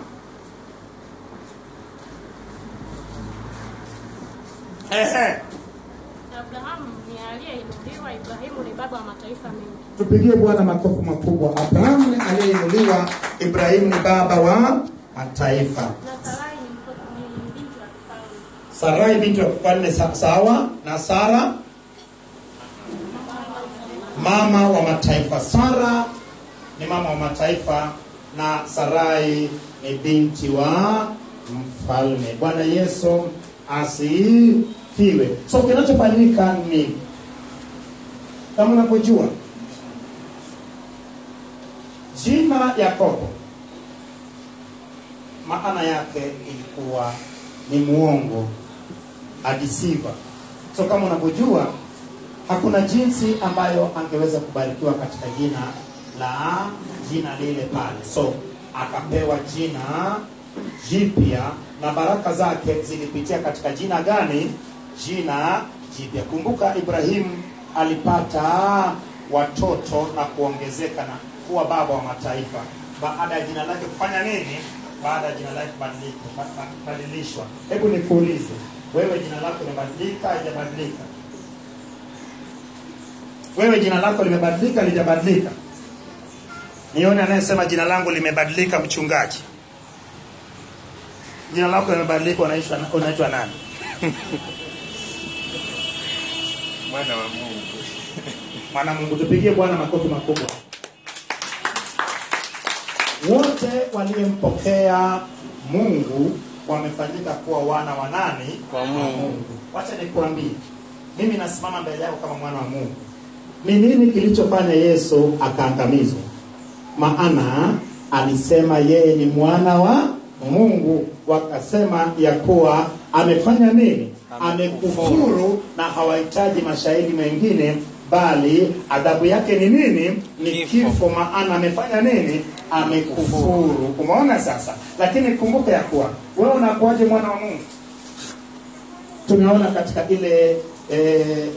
Abraham ni aliyeinuliwa, Ibrahimu ni baba wa mataifa mengi. Tupigie Bwana makofi makubwa. Abraham ni aliyeinuliwa, Ibrahimu ni baba wa mataifa. Na Sarai ni binti wa kifalme. Sarai binti wa kifalme, sawa, na Sara mama wa mataifa. Sara ni mama wa mataifa na Sarai ni binti wa mfalme. Bwana Yesu asifiwe. So kinachofanyika ni kama unapojua jina Yakobo maana yake ilikuwa ni muongo, a deceiver. So kama unapojua hakuna jinsi ambayo angeweza kubarikiwa katika jina lile pale. So akapewa jina jipya, na baraka zake zilipitia katika jina gani? Jina jipya. Kumbuka Ibrahim alipata watoto na kuongezeka na kuwa baba wa mataifa baada ya jina lake kufanya nini? Baada ya jina lake kubadilishwa. Hebu nikuulize, wewe jina lako limebadilika, haijabadilika? Wewe jina lako limebadilika, halijabadilika? Nione anayesema jina langu limebadilika, mchungaji. Jina lako limebadilika, unaitwa nani? Mwana wa Mungu. Mwana Mungu. Tupigie Bwana makofi makubwa. Wote waliyempokea Mungu wamefanyika kuwa wana wa nani? Kwa Mungu. Wacha nikwambie, mimi nasimama mbele yako kama mwana wa Mungu. Ni nini kilichofanya Yesu akaangamizwa? Maana alisema yeye ni mwana wa Mungu, wakasema ya kuwa amefanya nini? Amekufuru, na hawahitaji mashahidi mengine, bali adhabu yake ni nini? Ni kifo, maana amefanya nini? Amekufuru. Umeona sasa? Lakini kumbuka ya kuwa wewe unakuaje mwana wa Mungu? Tumeona katika ile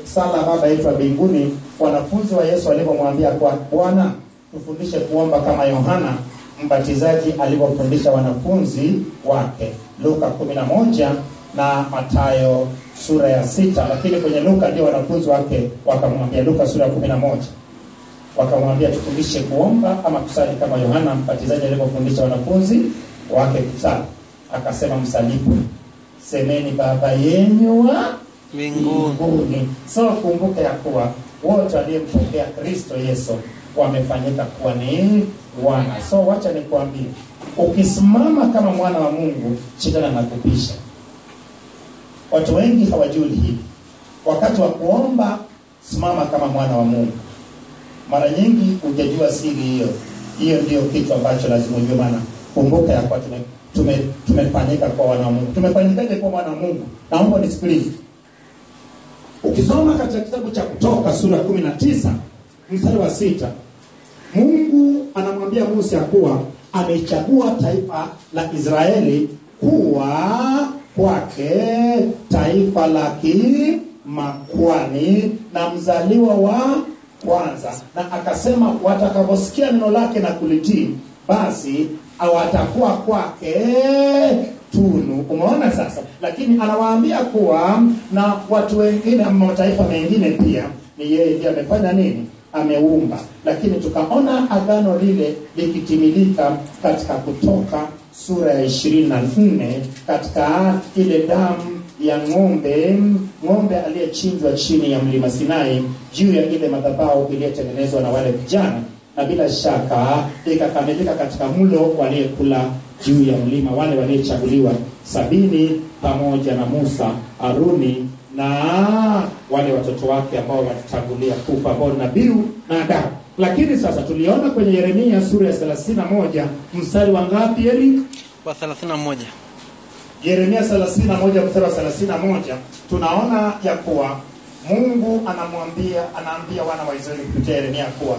sala Baba yetu wa mbinguni, wanafunzi wa Yesu walipomwambia kwa Bwana, tufundishe kuomba kama Yohana Mbatizaji alivyofundisha wanafunzi wake, Luka 11 na Mathayo sura ya 6. Lakini kwenye Luka ndio wanafunzi wake wakamwambia, Luka sura ya 11, wakamwambia tufundishe kuomba ama kusali kama Yohana Mbatizaji alivyofundisha wanafunzi wake kusali. Akasema, msalipo semeni Baba yenu wa mbinguni. So kumbuka ya kuwa wote waliompokea Kristo Yesu wamefanyika kuwa ni wana. So wacha nikwambie, ukisimama kama mwana wa Mungu, shetani anakupisha. Watu wengi hawajui hili. Wakati wa kuomba, simama kama mwana wa Mungu. Mara nyingi hujajua siri hiyo. Hiyo ndio kitu ambacho lazima ujue, maana kumbuka ya kuwa tumefanyika kwa wana wa Mungu. Tumefanyikaje kwa wana wa Mungu? Naomba nisikilize. Ukisoma katika kitabu cha Kutoka sura 19 mstari wa 6, Mungu anamwambia Musa kuwa amechagua taifa la Israeli kuwa kwake taifa la kimakwani na mzaliwa wa kwanza, na akasema watakaposikia neno lake na kulitii, basi watakuwa kwake tunu. Umeona sasa? Lakini anawaambia kuwa na watu wengine ama mataifa mengine pia ni yeye ndiye amefanya nini? Ameumba. Lakini tukaona agano lile likitimilika katika Kutoka sura ya 24, katika ile damu ya ng'ombe aliyechinjwa chini ya mlima Sinai juu ya ile madhabahu iliyotengenezwa na wale vijana, na bila shaka ikakamilika katika mlo waliyekula juu ya mlima wale waliochaguliwa 70 pamoja na Musa, Aruni na wale watoto wake ambao walitangulia kufa, ambao ni Nabiu na Adamu. Lakini sasa tuliona kwenye Yeremia sura ya 31 mstari wa ngapi Eric? Wa 31. Yeremia 31 mstari wa 31, tunaona ya kuwa Mungu anaambia wana wa Israeli kupitia Yeremia kuwa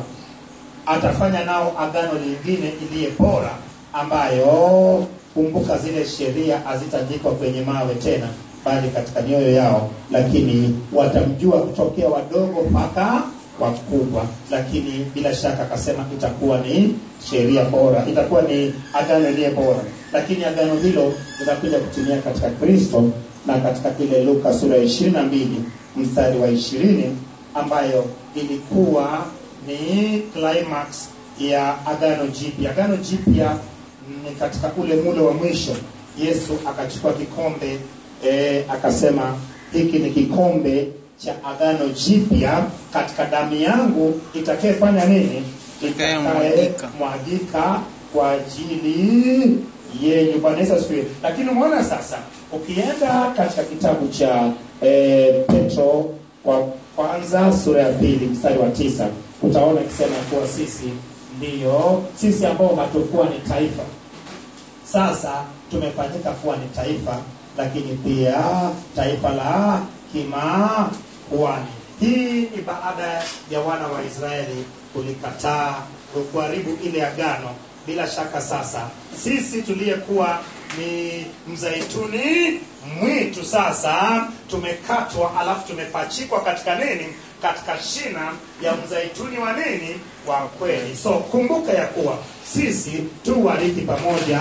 atafanya nao agano lingine iliye bora, ambayo kumbuka zile sheria hazitaandikwa kwenye mawe tena, bali katika mioyo yao, lakini watamjua kutokea wadogo mpaka wakubwa. Lakini bila shaka akasema itakuwa ni sheria bora, itakuwa ni agano iliye bora. Lakini agano hilo litakuja kutimia katika Kristo, na katika ile Luka sura ya 22 mstari wa 20, ambayo ilikuwa ni climax ya agano jipya. Agano jipya ni katika ule mulo wa mwisho. Yesu akachukua kikombe, akasema hiki ni kikombe cha agano jipya katika damu yangu itakayefanya nini? Itakayemwagika kwa ajili yenu. Bwana Yesu asifiwe. Lakini umeona sasa, ukienda katika kitabu cha Petro wa kwanza sura ya 2 mstari wa 9, utaona ikisema kuwa sisi ambao hatukuwa ni taifa, sasa tumefanyika kuwa ni taifa, lakini pia taifa la kimakwani. Hii ni baada ya wana wa Israeli kulikataa kuharibu ile agano. Bila shaka sasa sisi tuliyekuwa ni mzaituni mwitu sasa tumekatwa, alafu tumepachikwa katika nini? Katika shina ya mzaituni wa nini? Wa kweli. So kumbuka ya kuwa sisi tu warithi pamoja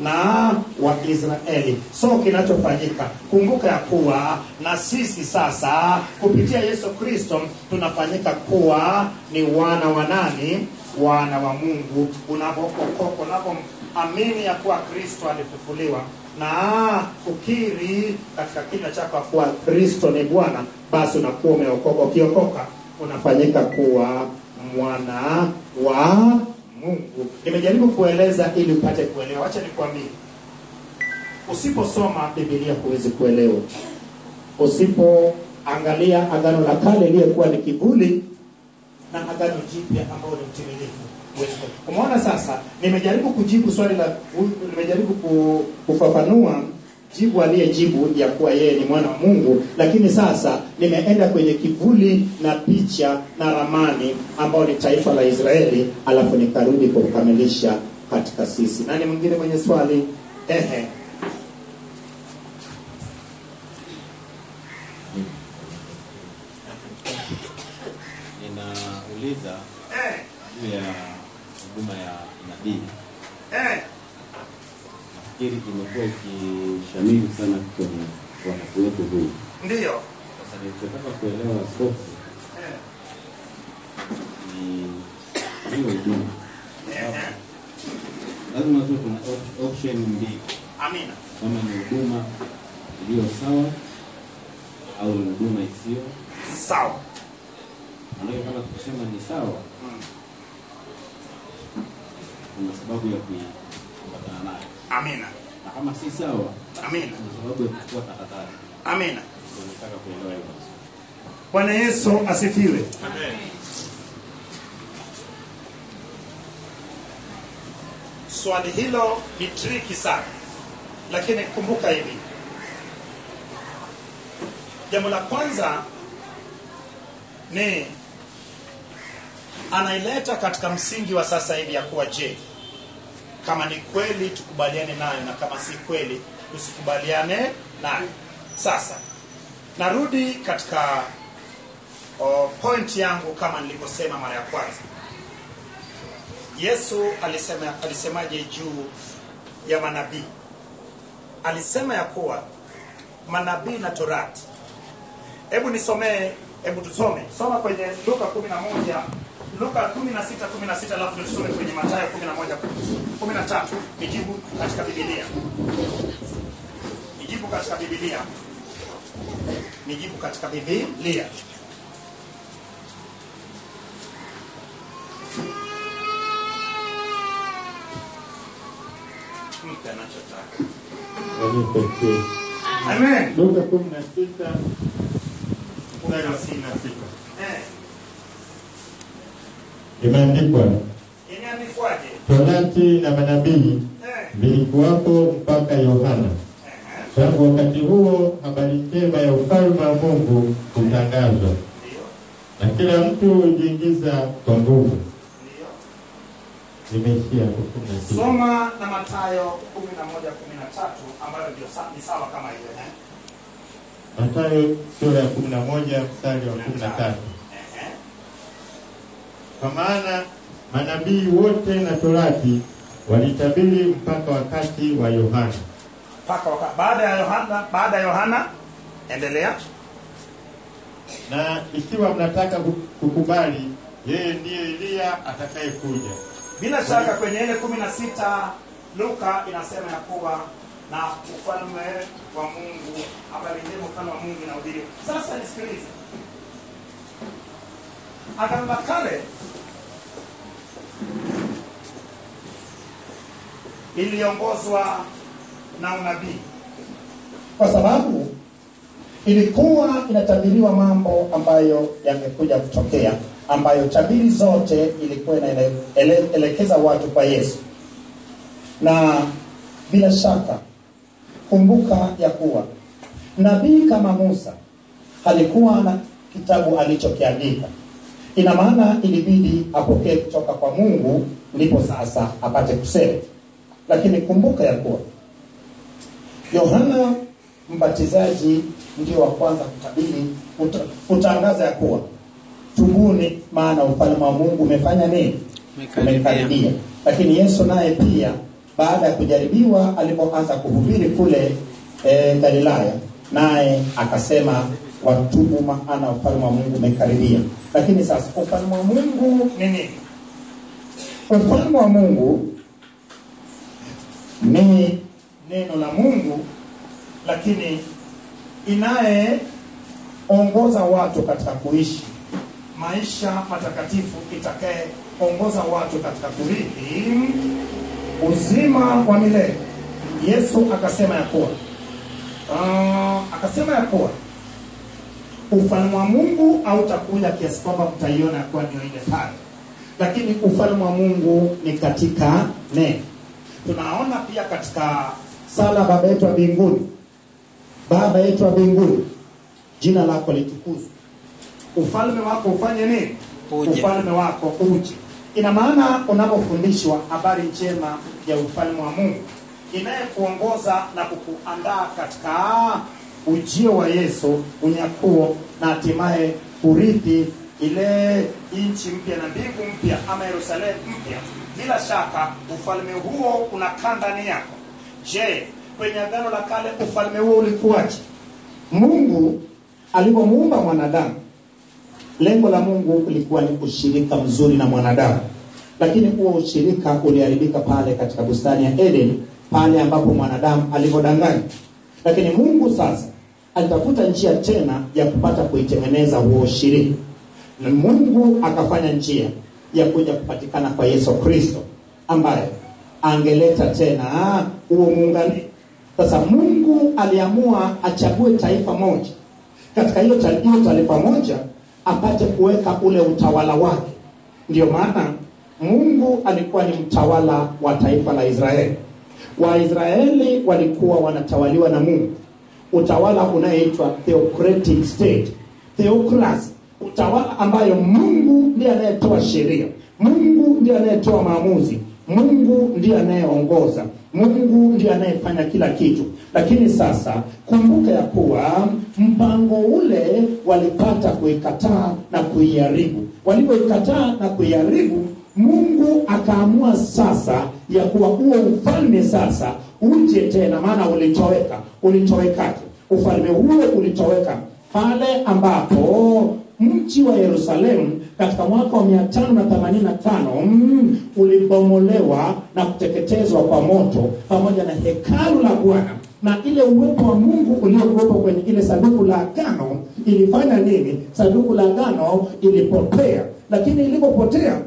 na Waisraeli. So kinachofanyika, kumbuka ya kuwa na sisi sasa kupitia Yesu Kristo tunafanyika kuwa ni wana wa nani? Wana wa Mungu. Unapoamini ya kuwa Kristo alifufuliwa na ukiri katika kinywa chako kuwa Kristo ni Bwana, basi unakuwa umeokoka. Ukiokoka unafanyika kuwa mwana wa Mungu. Nimejaribu kueleza ili upate kuelewa. Acha nikwambie, usiposoma Biblia huwezi kuelewa. Usipoangalia agano la kale lilikuwa ni kivuli na agano jipya ambao ni utimilifu wetu. Umeona sasa, nimejaribu kujibu swali la nimejaribu kufafanua jibu aliyejibu ya kuwa yeye ni mwana wa Mungu, lakini sasa nimeenda kwenye kivuli na picha na ramani ambao ni taifa la Israeli, alafu nikarudi kukamilisha katika sisi. Nani mwingine mwenye swali? Ninauliza juu ya huduma ya nabii. Nafikiri kimekuwa ikishamiri sana kwenye wanafunzi wetu huu. Ndio. Sasa nilitaka kuelewa askofu ni hiyo huduma. Lazima tuwe kuna option mbili. Amina. Kama ni huduma iliyo sawa au ni huduma isiyo sawa. Ndio kama kusema ni sawa. Kuna sababu ya kuambatana nayo. Amina. Na kama si sawa, amina, kuna sababu ya kuchukua tahadhari. Amina. Nataka kuelewa hilo. Bwana Yesu asifiwe. Amen. Swali hilo ni tricky sana. Lakini kumbuka hivi. Jambo la kwanza ni anaileta katika msingi wa sasa hivi ya kuwa je, kama ni kweli tukubaliane nayo, na kama si kweli tusikubaliane nayo. Sasa narudi katika point yangu kama nilivyosema mara ya kwanza. Yesu alisemaje juu ya manabii? Alisema ya kuwa manabii na Torati. Hebu tusome. Soma kwenye Luka 11, Luka 16:16, alafu tusome kwenye Mathayo 11:13. Nijibu katika Biblia. Nijibu katika Biblia. Mtu anachotaka. Amen. Luka 16:16. Imeandikwaje? Torati na manabii vilikuwapo mpaka Yohana. Tangu wakati huo habari njema ya ufalme wa Mungu hutangazwa, na kila mtu hujiingiza kwa nguvu. Nimeishia hapo. Soma na Mathayo 11:13 ambayo ndio ni sawa kama hiyo. Mathayo sura ya 11 mstari wa 13. Kwa maana manabii wote na Torati walitabiri mpaka wakati wa Yohana. Baada ya Yohana endelea. Na ikiwa mnataka kukubali, yeye ndiye Elia atakayekuja. Bila shaka kwenye ile 16 Luka inasema ya kuwa na ufalme wa Mungu, habari njema ufalme wa Mungu inahubiriwa. Sasa nisikilize. Agano la Kale iliongozwa na unabii, kwa sababu ilikuwa inatabiriwa mambo ambayo yangekuja kutokea, ambayo tabiri zote ilikuwa inaelekeza watu kwa Yesu. Na bila shaka kumbuka ya kuwa nabii kama Musa alikuwa na kitabu alichokiandika. Ina maana ilibidi apokee kutoka kwa Mungu ndipo sasa apate kusema. Lakini kumbuka ya kuwa Yohana Mbatizaji ndio wa kwanza kutabiri, kutangaza ya kuwa tubuni, maana ufalme wa Mungu umefanya nini? Umekaribia. Lakini Yesu naye pia baada ya kujaribiwa alipoanza kuhubiri kule Galilaya, naye akasema watubu, maana ufalme wa Mungu umekaribia. Lakini sasa ufalme wa Mungu ni nini? Ufalme wa Mungu ni neno la Mungu, lakini inayeongoza watu katika kuishi maisha matakatifu, itakaye ongoza watu katika kurithi uzima wa milele. Yesu akasema ya kuwa ufalme wa Mungu hautakuja kiasi kwamba mtaiona kwa ndio ile pale, lakini ufalme wa Mungu ni katika neno. Tunaona pia katika sala Baba yetu wa mbinguni, Baba yetu wa mbinguni, jina lako litukuzwe, ufalme wako ufanye nini? Ufalme wako uje. Ina maana unapofundishwa habari njema ya ufalme wa Mungu, inayekuongoza na kukuandaa katika ujio wa Yesu, unyakuo, na hatimaye urithi ile nchi mpya na mbingu mpya ama Yerusalemu mpya. Bila shaka ufalme huo unakaa ndani yako. Je, kwenye agano la kale ufalme huo ulikuwaje? Mungu alipomuumba mwanadamu, lengo la Mungu lilikuwa ni ushirika mzuri na mwanadamu. Lakini huo ushirika uliharibika pale katika bustani ya Eden, pale ambapo mwanadamu alipodanganya. Lakini Mungu sasa alitafuta njia tena ya kupata kuitengeneza huo ushirika. Na Mungu akafanya njia ya kuja kupatikana kwa Yesu Kristo, ambaye angeleta tena huo muungano. Sasa Mungu aliamua achague taifa moja. Katika hilo taifa moja apate kuweka ule utawala wake. Ndio maana Mungu alikuwa ni mtawala wa taifa la Israeli. Waisraeli walikuwa wanatawaliwa na Mungu. Utawala unaoitwa theocratic state. Theocracy, utawala ambayo Mungu ndiye anayetoa sheria, Mungu ndiye anayetoa maamuzi, Mungu ndiye anayeongoza, Mungu ndiye anayefanya kila kitu. Lakini sasa kumbuka ya kuwa mpango ule walipata kuikataa na kuiharibu. Walipoikataa na kuiharibu, Mungu akaamua sasa ya kuwa huo ufalme sasa uje tena. Maana ulitowekaje? Ufalme huo ulitoweka pale ambapo mji wa Yerusalemu katika mwaka wa 585 ulibomolewa na kuteketezwa kwa moto, pamoja na hekalu la Bwana. Na ile uwepo wa Mungu uliokuwepo kwenye ile sanduku la agano ilifanya nini? Sanduku la agano ilipotea. Lakini ilipopotea,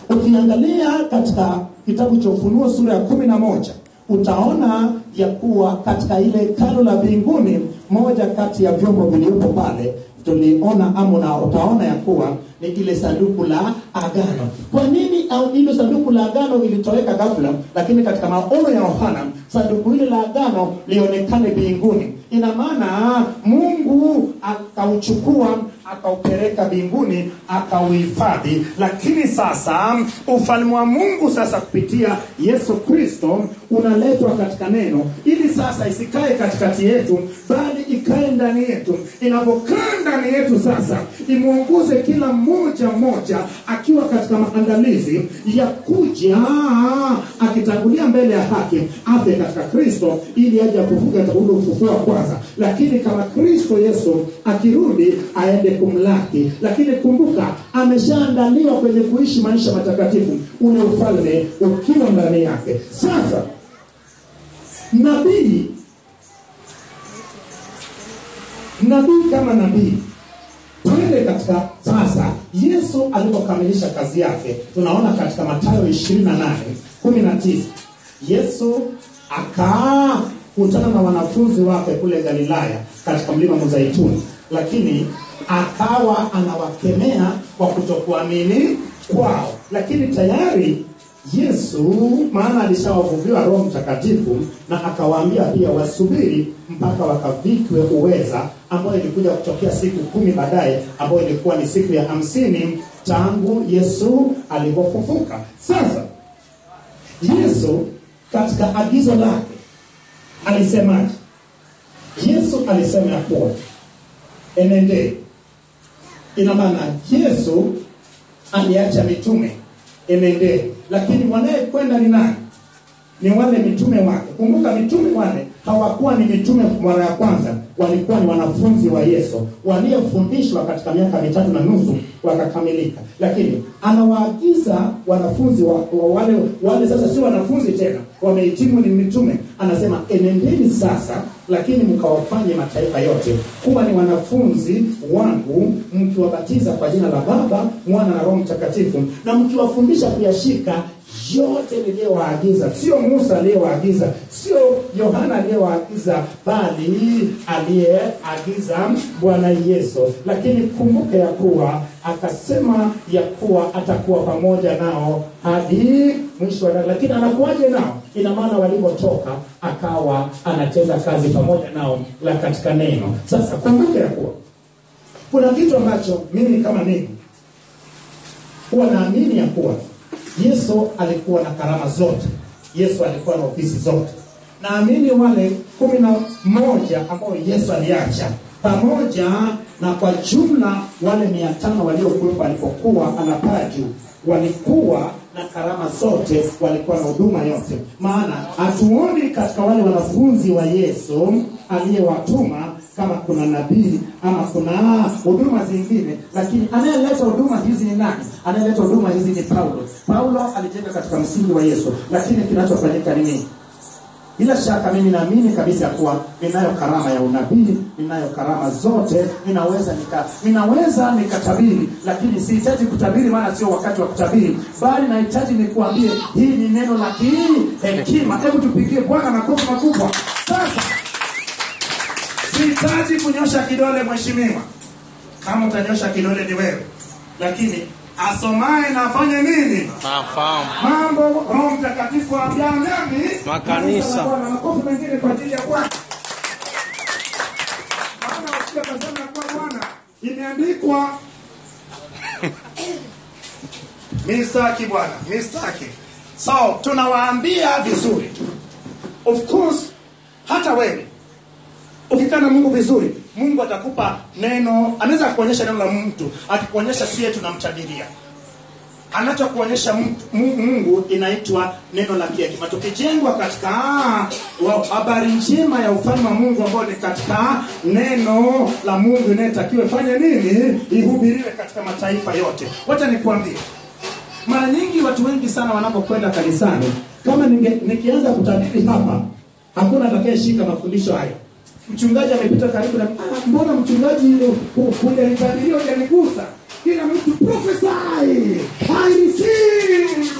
ukiangalia katika kitabu cha Ufunuo sura ya 11, utaona ya kuwa katika ile hekalu la mbinguni, moja kati ya vyombo vilivyopo pale tuliona na utaona ya kuwa ni ile sanduku la agano. Kwa nini ile sanduku la agano ilitoweka ghafla, lakini katika maono ya Yohana sanduku ile la agano lionekane mbinguni? Ina maana Mungu akauchukua akaupeleka mbinguni akauhifadhi. Lakini sasa ufalme wa Mungu sasa kupitia Yesu Kristo unaletwa katika neno, ili sasa isikae katikati yetu, bali ikae ndani yetu. Inapokaa ndani yetu sasa imuongoze kila mmoja akiwa katika maandalizi ya kuja, akitangulia mbele ya haki, afe katika Kristo ili aje kufufuka katika ule ufufuo wa kwanza. Lakini kama Kristo Yesu akirudi aende kumlaki. Lakini kumbuka, ameshaandaliwa kwenye kuishi maisha matakatifu, ule ufalme ukiwa ndani yake. Sasa nabii kama nabii, twende katika sasa Yesu alipokamilisha kazi yake. Tunaona katika Mathayo 28:19 Yesu akakutana na wanafunzi wake kule Galilaya katika mlima Mzeituni, lakini akawa anawakemea kwa kutokuamini kwao. Lakini tayari Yesu, maana alishawavuviwa Roho Mtakatifu, na akawaambia pia wasubiri mpaka wakavikwe uweza, ambayo ilikuja kutokea siku 10 baadaye, ambayo ilikuwa ni siku ya 50 tangu Yesu alipofufuka. Sasa Yesu katika agizo lake alisemaje? Yesu alisema ya kuwa enende. Ina maana Yesu aliacha mitume enende, lakini wanayekwenda ni nani? Ni wale mitume wake. Kumbuka mitume wale hawakuwa ni mitume mara ya kwanza, walikuwa ni wanafunzi wa Yesu waliofundishwa katika miaka 3.5 wakakamilika. Lakini anawaagiza wanafunzi wale sasa si wanafunzi tena, wamehitimu ni mitume. Anasema enendeni sasa, lakini mkawafanye mataifa yote kuwa ni wanafunzi wangu, mkiwabatiza kwa jina la Baba, Mwana na Roho Mtakatifu, na mkiwafundisha kuyashika yote niliyowaagiza. Sio Musa aliyewaagiza, sio Yohana aliyewaagiza, bali aliyeagiza Bwana Yesu. Lakini kumbuke ya kuwa akasema ya kuwa atakuwa pamoja nao hadi mwisho. Lakini anakuwaje nao? Ina maana walipotoka akawa anatenda kazi pamoja nao la katika neno. Sasa kumbuke ya kuwa kuna kitu ambacho mimi kama mimi huwa naamini ya kuwa Yesu alikuwa na karama zote. Yesu alikuwa na ofisi zote. Naamini wale 11 ambao Yesu aliacha, pamoja na kwa jumla wale 500 waliokuwa alipokuwa anapaa juu, walikuwa na karama zote, walikuwa na huduma yote. Maana hatuoni katika wale wanafunzi wa Yesu aliyewatuma kama kuna nabii ama kuna huduma zingine, lakini anayeleta huduma hizi ni nani? Anayeleta huduma hizi ni Paulo. Paulo alijenga katika msingi wa Yesu, lakini kinachofanyika ni nini? Bila shaka mimi naamini kabisa kuwa ninayo karama ya unabii, ninayo karama zote, ninaweza nikatabiri, lakini sihitaji kutabiri, maana sio wakati wa kutabiri, bali nahitaji nikuambie hii ni neno la hekima. Hebu tupigie Bwana makofi makubwa. Sasa sihitaji kunyosha kidole mheshimiwa. Kama utanyosha kidole ni wewe. Lakini asomaye na afanye nini? Nafahamu. Mambo Roho Mtakatifu ambia nani? Makanisa. Bwana makofi mengine kwa ajili ya Bwana. Maana usikia kasema kwa Bwana imeandikwa mistaki Bwana, mistaki. So tunawaambia vizuri. Of course hata wewe ukikaa na Mungu vizuri, Mungu atakupa neno. Anaweza kuonyesha neno la mtu, akikuonyesha sie tunamtabiria. Anachokuonyesha Mungu inaitwa neno la hekima. Tukijengwa katika habari njema ya ufalme wa Mungu ambao ni katika neno la Mungu, inatakiwa fanya nini? Ihubiriwe katika mataifa yote. Wacha nikwambie, mara nyingi watu wengi sana wanapokwenda kanisani, kama nikianza kutabiri hapa, hakuna atakayeshika mafundisho haya. Mchungaji amepita karibu na mbona mchungaji unanitabiria unanigusa? Kila mtu prophesy. I receive.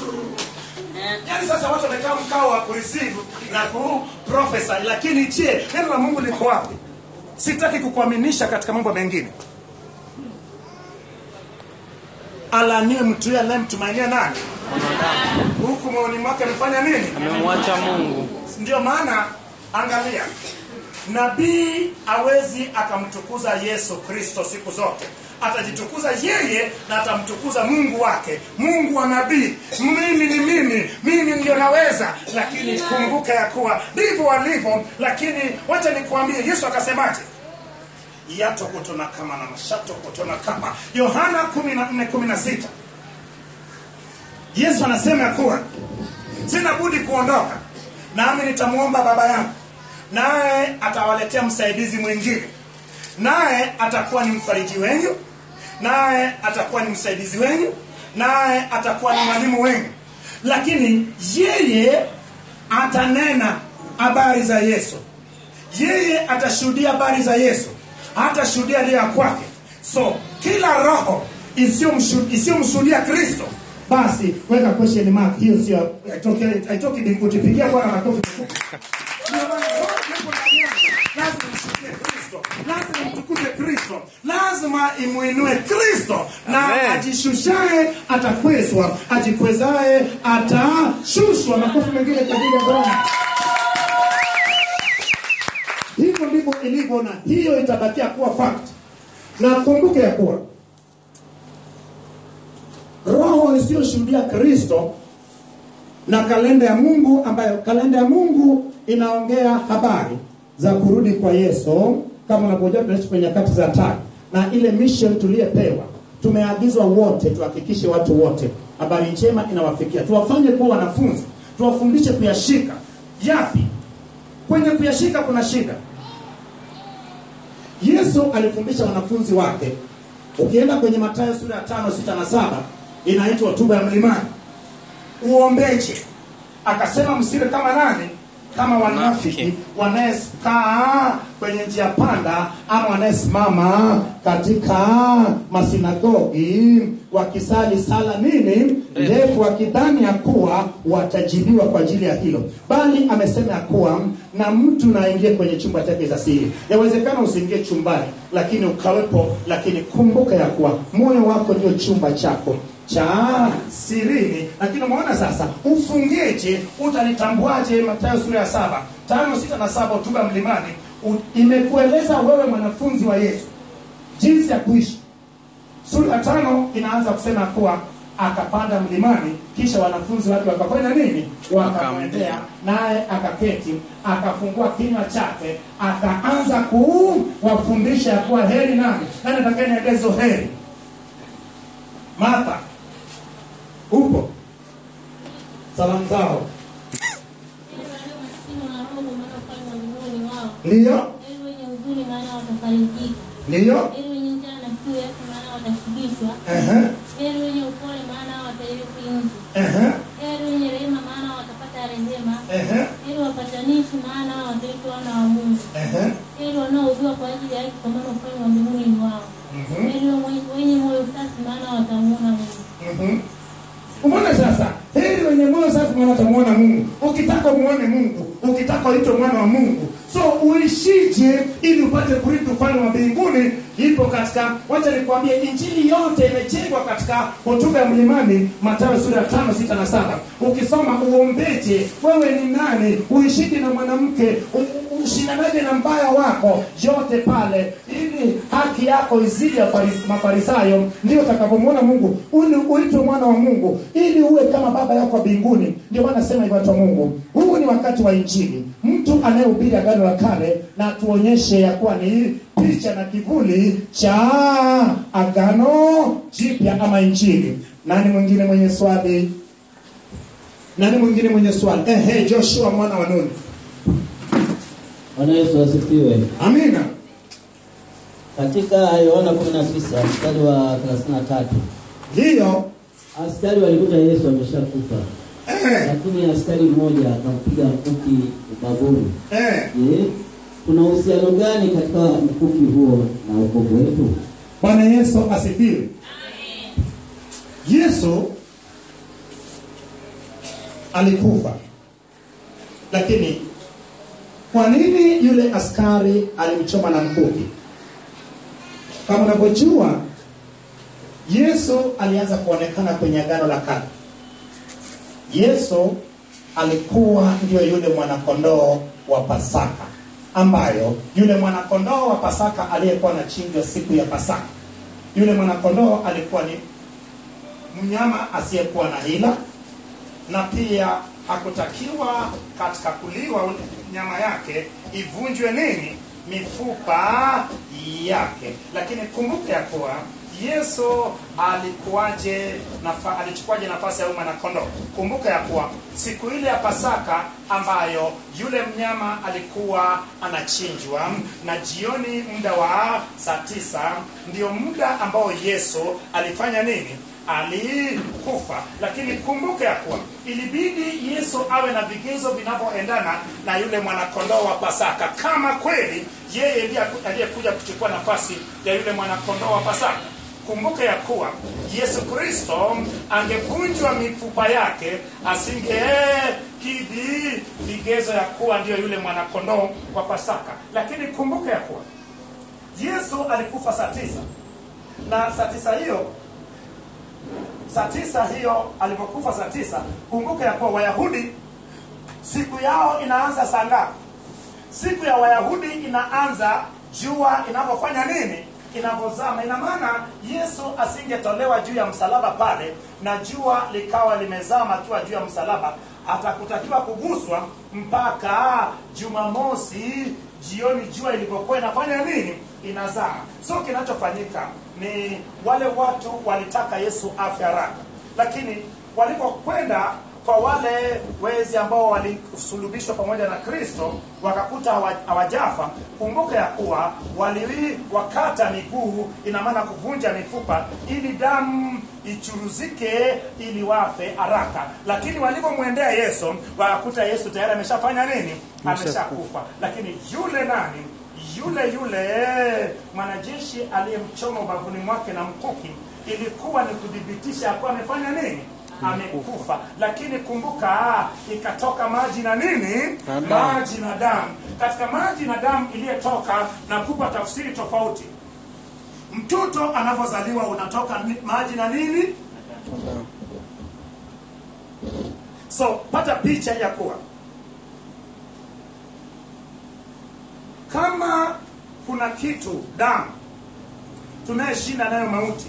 Yaani sasa watu wamekaa mkao wa kureceive na kuprophesy, lakini je, neno la Mungu liko wapi? Sitaki kukuaminisha katika mambo mengine. Alaniwe mtu yeye anayemtumainia nani? Huku moyoni mwake amefanya nini? Amemwacha Mungu. Ndio maana angalia, nabii hawezi akamtukuza Yesu Kristo siku zote. Atajitukuza yeye na atamtukuza Mungu wake. Mungu wa nabii, mimi ndio naweza. Lakini kumbuka ya kuwa ndivyo walivyo. Lakini wacha nikwambie Yesu akasemaje? Yato kutona kama na mashato kutona kama. Yohana 14:16. Yesu anasema ya kuwa sina budi kuondoka, nami nitamuomba Baba yangu, naye atawaletea msaidizi mwingine, naye atakuwa ni mfariji wenu, naye atakuwa ni msaidizi wenu, naye atakuwa ni mwalimu wenu. Lakini yeye atanena habari za Yesu, yeye atashuhudia habari za Yesu, hatashuhudia lia kwake. So kila roho isiyomshuhudia Kristo, basi weka question mark. Hiyo sio haitoki mbinguni. Pigia Bwana makofi. Lazima mshuhudie Kristo, lazima mtukuze Kristo, lazima imuinue Kristo. Na ajishushaye atakwezwa, ajikwezaye atashushwa. Makofi mengine kwa ajili ya Bwana. Hivyo ndivyo ilivyo, na hiyo itabakia kuwa fact. Na kumbuke ya kuwa roho isiyoshuhudia Kristo na kalenda ya Mungu, ambayo kalenda ya Mungu inaongea habari za kurudi kwa Yesu, kama unavyojua tunaishi kwenye nyakati za hatari. Na ile mission tuliyepewa, tumeagizwa wote tuhakikishe watu wote habari njema inawafikia. Tuwafanye kuwa wanafunzi, tuwafundishe kuyashika. Yapi? Kwenye kuyashika kuna shida. Yesu alifundisha wanafunzi wake. Ukienda kwenye Mathayo sura ya 5, 6 na 7, inaitwa hotuba ya mlimani. Uombeje? Akasema msile kama nani? kama wanafiki wanayekaa kwenye njia panda ama wanayesimama katika masinagogi wakisali sala nini ndefu, wakidhani ya kuwa watajibiwa kwa ajili ya hilo. Bali amesema ya kuwa na mtu na aingie kwenye chumba chake cha siri. Yawezekana usiingie chumbani lakini ukawepo, lakini kumbuka ya kuwa moyo wako ndio chumba chako cha sirini. Lakini umeona sasa, ufungeje, utalitambuaje? Mathayo sura ya 7, 5, 6 na 7, hotuba mlimani imekueleza wewe mwanafunzi wa Yesu jinsi ya kuishi. Sura ya 5 inaanza kusema kuwa akapanda mlimani, kisha wanafunzi wake wakafanya nini? Wakamwendea, naye akaketi, akafungua kinywa chake, akaanza kuwafundisha ya kuwa heri nani atakayeniendea heri. Martha, upo? Salamu zao. Ndio? Ndio? Heri wenye upole maana watairithi nchi. Heri wenye rehema maana watapata rehema. Heri wapatanishi maana wataitwa wana wa Mungu. Heri wanaougua kwa ajili ya haki kwa maana ufalme wa mbinguni ni wao. Heri wenye moyo safi maana watamuona Mungu. Umeona sasa? Heri wenye moyo safi maana watamuona Mungu. Ukitaka muone Mungu, ukitaka uitwe mwana wa Mungu, so uishije ili upate kurithi ufalme wa mbinguni? Ipo katika, wacha nikwambie, injili yote imejengwa katika hotuba ya mlimani, Mathayo sura ya 5, 6 na 7. Ukisoma uombeje, wewe ni nani, uishije na mwanamke, ushindanaje na mbaya wako, yote pale, ili haki yako izidi ya Mafarisayo, ndio utakapomuona Mungu, ili uitwe mwana wa Mungu, ili uwe kama baba yako mbinguni. Ndio maana nasema hivyo watu wa Mungu, huu ni wakati wa injili. Mtu anayehubiri agano la kale na tuonyeshe ya kuwa ni picha na kivuli cha agano jipya ama injili. Nani mwingine mwenye swali? Nani mwingine mwenye swali? Joshua mwana wa Nuni. Bwana Yesu asifiwe. Amina. Katika Yohana 19 mstari wa 33. Ndio. Askari walikuta Yesu ameshakufa. Lakini askari mmoja akampiga mkuki ubavuni. Kuna uhusiano gani katika mkuki huo na wokovu wetu? Bwana Yesu asifiwe. Yesu alikufa. Lakini kwa nini yule askari alimchoma na mkuki? Kama unavyojua, Yesu alianza kuonekana kwenye agano la kale. Yesu alikuwa ndio yule mwanakondoo wa Pasaka, ambayo yule mwanakondoo wa Pasaka aliyekuwa anachinjwa siku ya Pasaka. Yule mwanakondoo alikuwa ni mnyama asiyekuwa na hila, na pia hakutakiwa katika kuliwa nyama yake ivunjwe nini? Mifupa yake. Lakini kumbuka ya kuwa Yesu alichukuaje nafasi ya mwanakondoo? Kumbuka ya kuwa siku ile ya Pasaka ambayo yule mnyama alikuwa anachinjwa, na jioni muda wa saa 9 ndio muda ambao Yesu alifanya nini? Alikufa. Lakini kumbuka ya kuwa ilibidi Yesu awe na vigezo vinavyoendana na yule mwanakondoo wa Pasaka, kama kweli yeye ndiye aliyekuja kuchukua nafasi ya yule mwanakondoo wa Pasaka. Kumbuka ya kuwa Yesu Kristo angevunjwa mifupa yake, asingekidhi vigezo ya kuwa ndio yule mwanakondoo wa Pasaka. Lakini kumbuka ya kuwa Yesu alikufa saa 9, na saa 9 hiyo alipokufa saa 9, kumbuka ya kuwa Wayahudi siku yao inaanza saa ngapi? Siku ya Wayahudi inaanza jua inapofanya nini? Inapozama. Ina maana Yesu asingetolewa juu ya msalaba pale na jua likawa limezama akiwa juu ya msalaba, atakutakiwa kuguswa mpaka Jumamosi jioni jua ilipokuwa inafanya nini? Inazama. So kinachofanyika ni wale watu walitaka Yesu afe haraka, lakini walipokwenda kwa wale wezi ambao walisulubishwa pamoja na Kristo wakakuta hawajafa, kumbuka ya kuwa wakata miguu, ina maana kuvunja mifupa, ili damu ichuruzike ili wafe haraka. Lakini walipomwendea Yesu wakakuta Yesu tayari ameshafanya nini? Ameshakufa. Lakini yule nani? Yule mwanajeshi aliyemchoma ubavuni mwake na mkuki, ilikuwa ni kudhibitisha kuwa amefanya nini? Amekufa. Lakini kumbuka, ikatoka maji na nini? Maji na damu. Katika maji na damu iliyotoka, na kupa tafsiri tofauti. Mtoto anapozaliwa unatoka maji na nini? So pata picha ya kuwa kama kuna kitu, damu, tunayeshinda nayo mauti,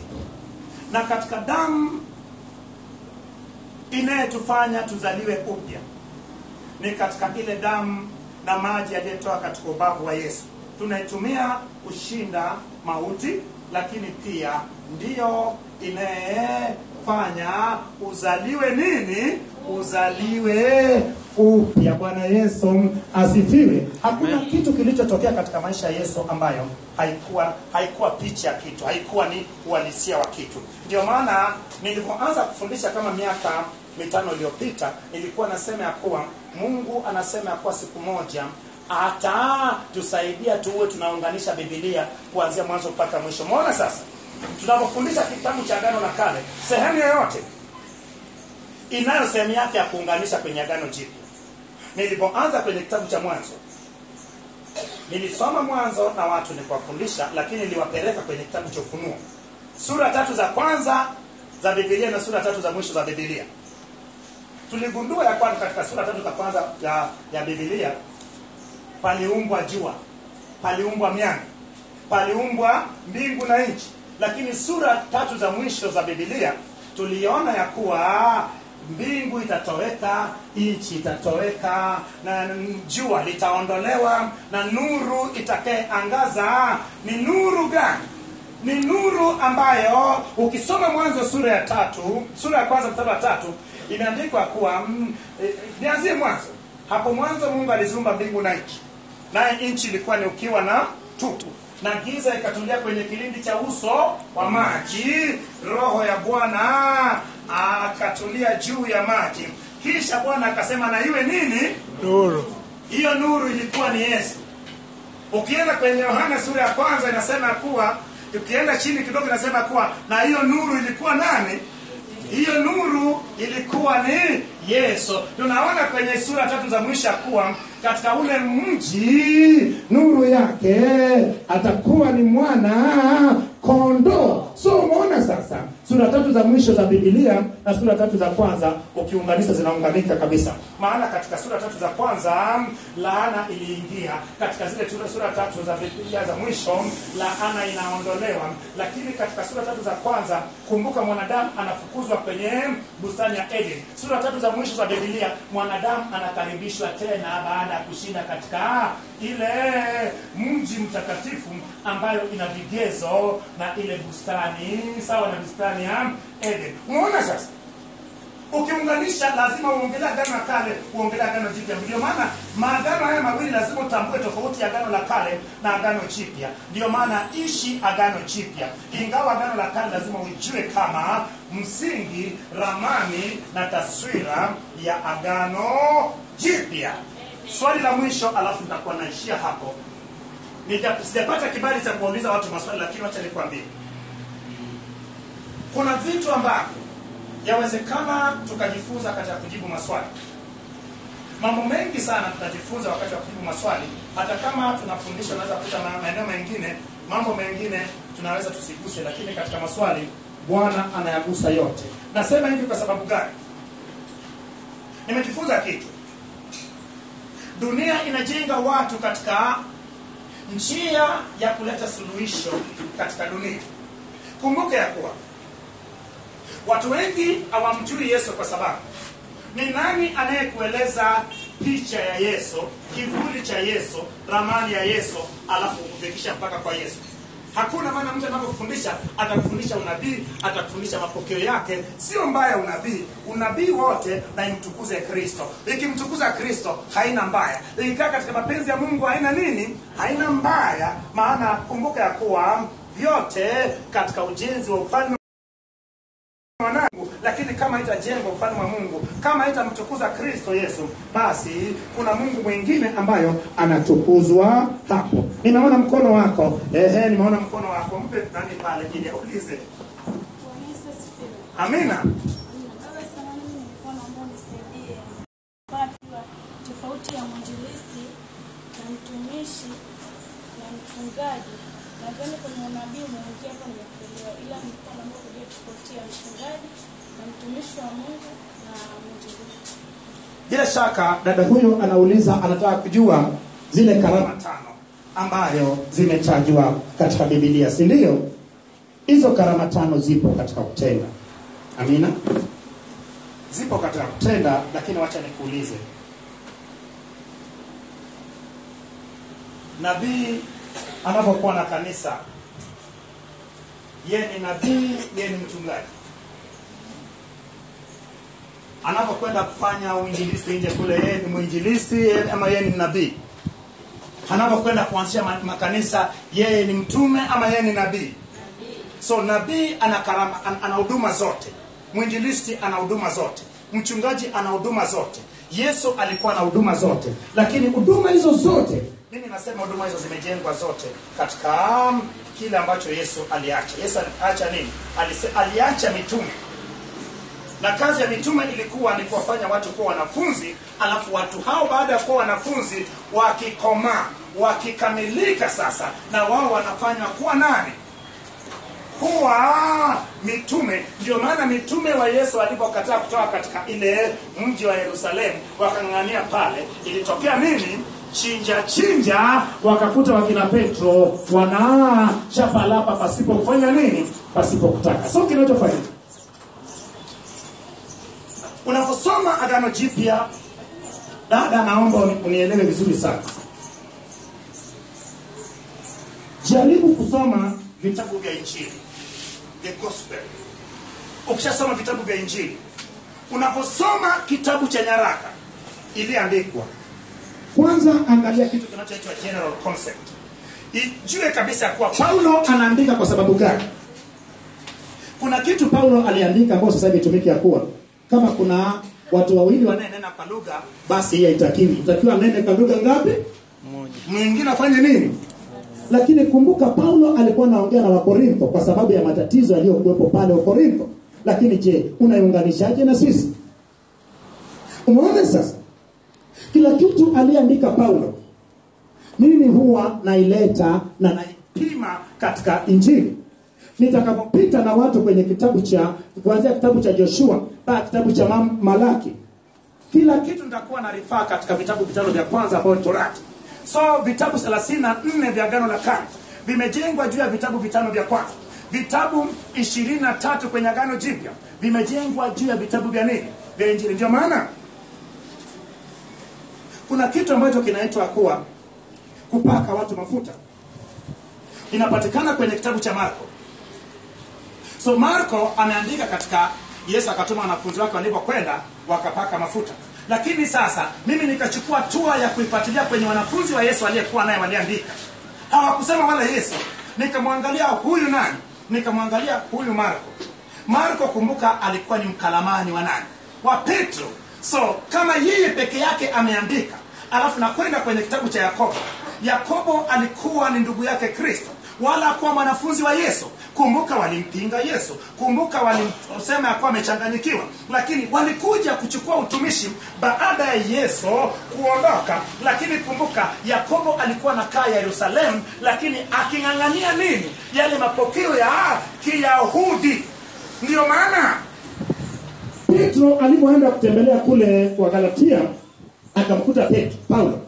na katika damu inayetufanya tuzaliwe upya ni katika ile damu na maji yaliyotoka katika ubavu wa Yesu. Tunaitumia kushinda mauti, lakini pia ndiyo inayefanya uzaliwe nini? Uzaliwe upya. Bwana Yesu asifiwe. Hakuna kitu kilichotokea katika maisha ya Yesu ambayo haikuwa picha ya kitu, haikuwa ni uhalisia wa kitu. Ndio maana nilipoanza kufundisha kama miaka 5 iliyopita, nilikuwa nasema ya kuwa Mungu anasema ya kuwa siku moja atatusaidia tuwe tunaunganisha Biblia kuanzia mwanzo mpaka mwisho. Umeona sasa? Tunapofundisha kitabu cha Agano la Kale, sehemu yoyote inayo sehemu yake ya kuunganisha kwenye Agano Jipya. Nilipoanza kwenye kitabu cha Mwanzo, nilisoma Mwanzo na watu nikuwafundisha, lakini niliwapeleka kwenye kitabu cha Ufunuo. Sura 3 za kwanza za Biblia na sura 3 za mwisho za Biblia. Tuligundua ya kwamba katika sura 3 za kwanza ya Biblia paliumbwa jua, paliumbwa mianga, paliumbwa mbingu na nchi. Lakini sura 3 za mwisho za Biblia tuliona ya kuwa mbingu itatoweka, nchi itatoweka, na jua litaondolewa, na nuru itakayeangaza ni nuru gani? Ni nuru ambayo ukisoma Mwanzo sura ya 3, sura ya kwanza mstari wa 3, imeandikwa kuwa nianzie mwanzo. Hapo mwanzo Mungu aliziumba mbingu na nchi, naye nchi ilikuwa ni ukiwa na tupu, na giza ikatulia kwenye kilindi cha uso wa maji. Roho ya Bwana akatulia juu ya maji. Kisha Bwana akasema na iwe nini? Nuru. Hiyo nuru ilikuwa ni Yesu. Ukienda kwenye Yohana sura ya kwanza inasema kuwa, ukienda chini kidogo inasema kuwa na hiyo nuru ilikuwa nani? Hiyo nuru ilikuwa ni Yesu. Tunaona kwenye sura 3 za mwisho kuwa katika ule mji nuru yake atakuwa ni mwana kondoo. So umeona sasa, sura 3 za mwisho za Biblia na sura 3 za kwanza ukiunganisha zinaunganika kabisa. Maana katika sura 3 za kwanza laana iliingia, katika zile sura 3 za Biblia za mwisho laana inaondolewa. Lakini katika sura 3 za kwanza, kumbuka mwanadamu anafukuzwa kwenye bustani ya Eden. Sura 3 za mwisho za Biblia mwanadamu anakaribishwa tena baada ya kushinda katika ile mji mtakatifu ambayo ina vigezo na ile bustani sawa na bustani ya Eden. Unaona sasa? Ukiunganisha lazima uongelee Agano la Kale, uongelee Agano Jipya. Ndio maana maagano haya mawili lazima utambue tofauti ya Agano la Kale na Agano Jipya. Ndio maana ishi Agano Jipya. Ingawa Agano la Kale lazima ujue kama msingi, ramani na taswira ya Agano Jipya. Swali la mwisho alafu nitakuwa naishia hapo. Sijapata kibali cha kuuliza watu maswali, lakini wacha nikwambie. Kuna vitu ambavyo yawezekana tukajifunza katika kujibu maswali. Mambo mengi sana tutajifunza wakati wa kujibu maswali. Hata kama tunafundisha tunaweza kukuta maeneo mengine, mambo mengine tunaweza tusiguse, lakini katika maswali Bwana anayagusa yote. Nasema hivi kwa sababu gani? Nimejifunza kitu. Dunia inajenga watu katika njia ya kuleta suluhisho katika dunia. Kumbuka ya kuwa watu wengi hawamjui Yesu kwa sababu ni nani anayekueleza picha ya Yesu, kivuli cha Yesu, ramani ya Yesu, alafu kufikisha mpaka kwa Yesu? Hakuna maana mtu anapofundisha atakufundisha unabii, atakufundisha mapokeo yake. Sio mbaya unabii. Unabii wote na imtukuze Kristo. Ikimtukuza Kristo haina mbaya. Ikikaa katika mapenzi ya Mungu haina nini? Haina mbaya. Maana kumbuka ya kuwa vyote katika ujenzi wa ufalme wanangu, lakini kama itajenga ufalme wa Mungu, kama itamtukuza Kristo Yesu, basi kuna Mungu mwingine ambayo anatukuzwa hapo. Nimeona mkono wako. Nimeona mkono wako. Mpe nani pale ili aulize. Amina. Tofauti ya mwinjilisti na mtumishi na mchungaji. Nadhani kwenye unabii umeingia hapo nimekuelewa, ila nilikuwa naomba kujua tofauti ya mchungaji na mtumishi wa Mungu na mwinjilisti. Bila shaka dada huyo anauliza, anataka kujua zile karama 5 ambayo zimetajwa katika Biblia, si ndio? Hizo karama 5 zipo katika kutenda. Amina. Zipo katika kutenda, lakini wacha nikuulize. Nabii anapokuwa na kanisa, yeye ni nabii, yeye ni mchungaji. Anapokwenda kufanya uinjilisti nje kule, yeye ni mwinjilisti ama yeye ni nabii? Anapokwenda kuanzisha makanisa, yeye ni mtume ama yeye ni nabii? So nabii ana karama, ana huduma zote. Mwinjilisti ana huduma zote. Mchungaji ana huduma zote. Yesu alikuwa na huduma zote. Lakini huduma hizo zote, mimi nasema huduma hizo zimejengwa zote katika kile ambacho Yesu aliacha. Yesu aliacha nini? Aliacha mitume. Na kazi ya mitume ilikuwa ni kuwafanya watu kuwa wanafunzi, alafu watu hao baada ya kuwa wanafunzi wakikomaa, wakikamilika sasa, na wao wanafanywa kuwa nani? Kuwa mitume. Ndio maana mitume wa Yesu walipokataa kutoka katika ile mji wa Yerusalemu, wakang'ang'ania pale, ilitokea nini? Chinja wakakuta wakina Petro wanachapalapa pasipo kufanya nini? Pasipo kutaka. So kinachofanya, unaposoma Agano Jipya, dada, naomba unielewe vizuri sana. Jaribu kusoma vitabu vya Injili, the gospel. Ukishasoma vitabu vya Injili, unaposoma kitabu cha nyaraka iliandikwa, kwanza angalia kitu kinachoitwa general concept. Ijue kabisa kwa Paulo anaandika kwa sababu gani. Kuna kitu Paulo aliandika ambao sasa hivi tumiki ya kuwa kama kuna watu wawili wananena kwa lugha, basi hii haitakiwi. Itakiwa nene kwa lugha ngapi? Moja. Mwingine afanye nini? Lakini kumbuka Paulo alikuwa anaongea na Wakorintho kwa sababu ya matatizo yaliyokuwepo pale Wakorintho. Lakini je, unaiunganishaje na sisi? Umeona sasa? Kila kitu aliandika Paulo, mimi huwa naileta na naipima katika Injili. Nitakapopita na watu kwenye kitabu cha, kuanzia kitabu cha Joshua mpaka kitabu cha Malaki, kila kitu nitakuwa na rifaa katika vitabu vitano vya kwanza ambavyo Torati. So vitabu 34 vya Agano la Kale vimejengwa juu ya vitabu vitano vya kwanza. Vitabu 23 kwenye Agano Jipya vimejengwa juu ya vitabu vya nini? Vya Injili. Ndio maana kuna kitu ambacho kinaitwa kuwa kupaka watu mafuta. Inapatikana kwenye kitabu cha Marko. So Marko ameandika katika Yesu akatuma wanafunzi wake walipokwenda wakapaka mafuta. Lakini sasa mimi nikachukua hatua ya kuifuatilia kwenye wanafunzi wa Yesu aliyekuwa naye waliandika. Hawakusema wala Yesu. Nikamwangalia huyu nani? Nikamwangalia huyu Marko. Marko, kumbuka, alikuwa ni mkalamani wa nani? Wa Petro. So kama yeye peke yake ameandika, alafu nakwenda kwenye kitabu cha Yakobo. Yakobo alikuwa ni ndugu yake Kristo, wala kuwa mwanafunzi wa Yesu. Kumbuka walimpinga Yesu. Kumbuka walisema yakuwa amechanganyikiwa. Lakini walikuja kuchukua utumishi baada ya Yesu kuondoka. Lakini kumbuka Yakobo alikuwa anakaa Yerusalemu, lakini aking'ang'ania nini? Yale mapokeo ya Kiyahudi. Ndio maana Petro alipoenda kutembelea kule kwa Galatia, akamkuta Paulo.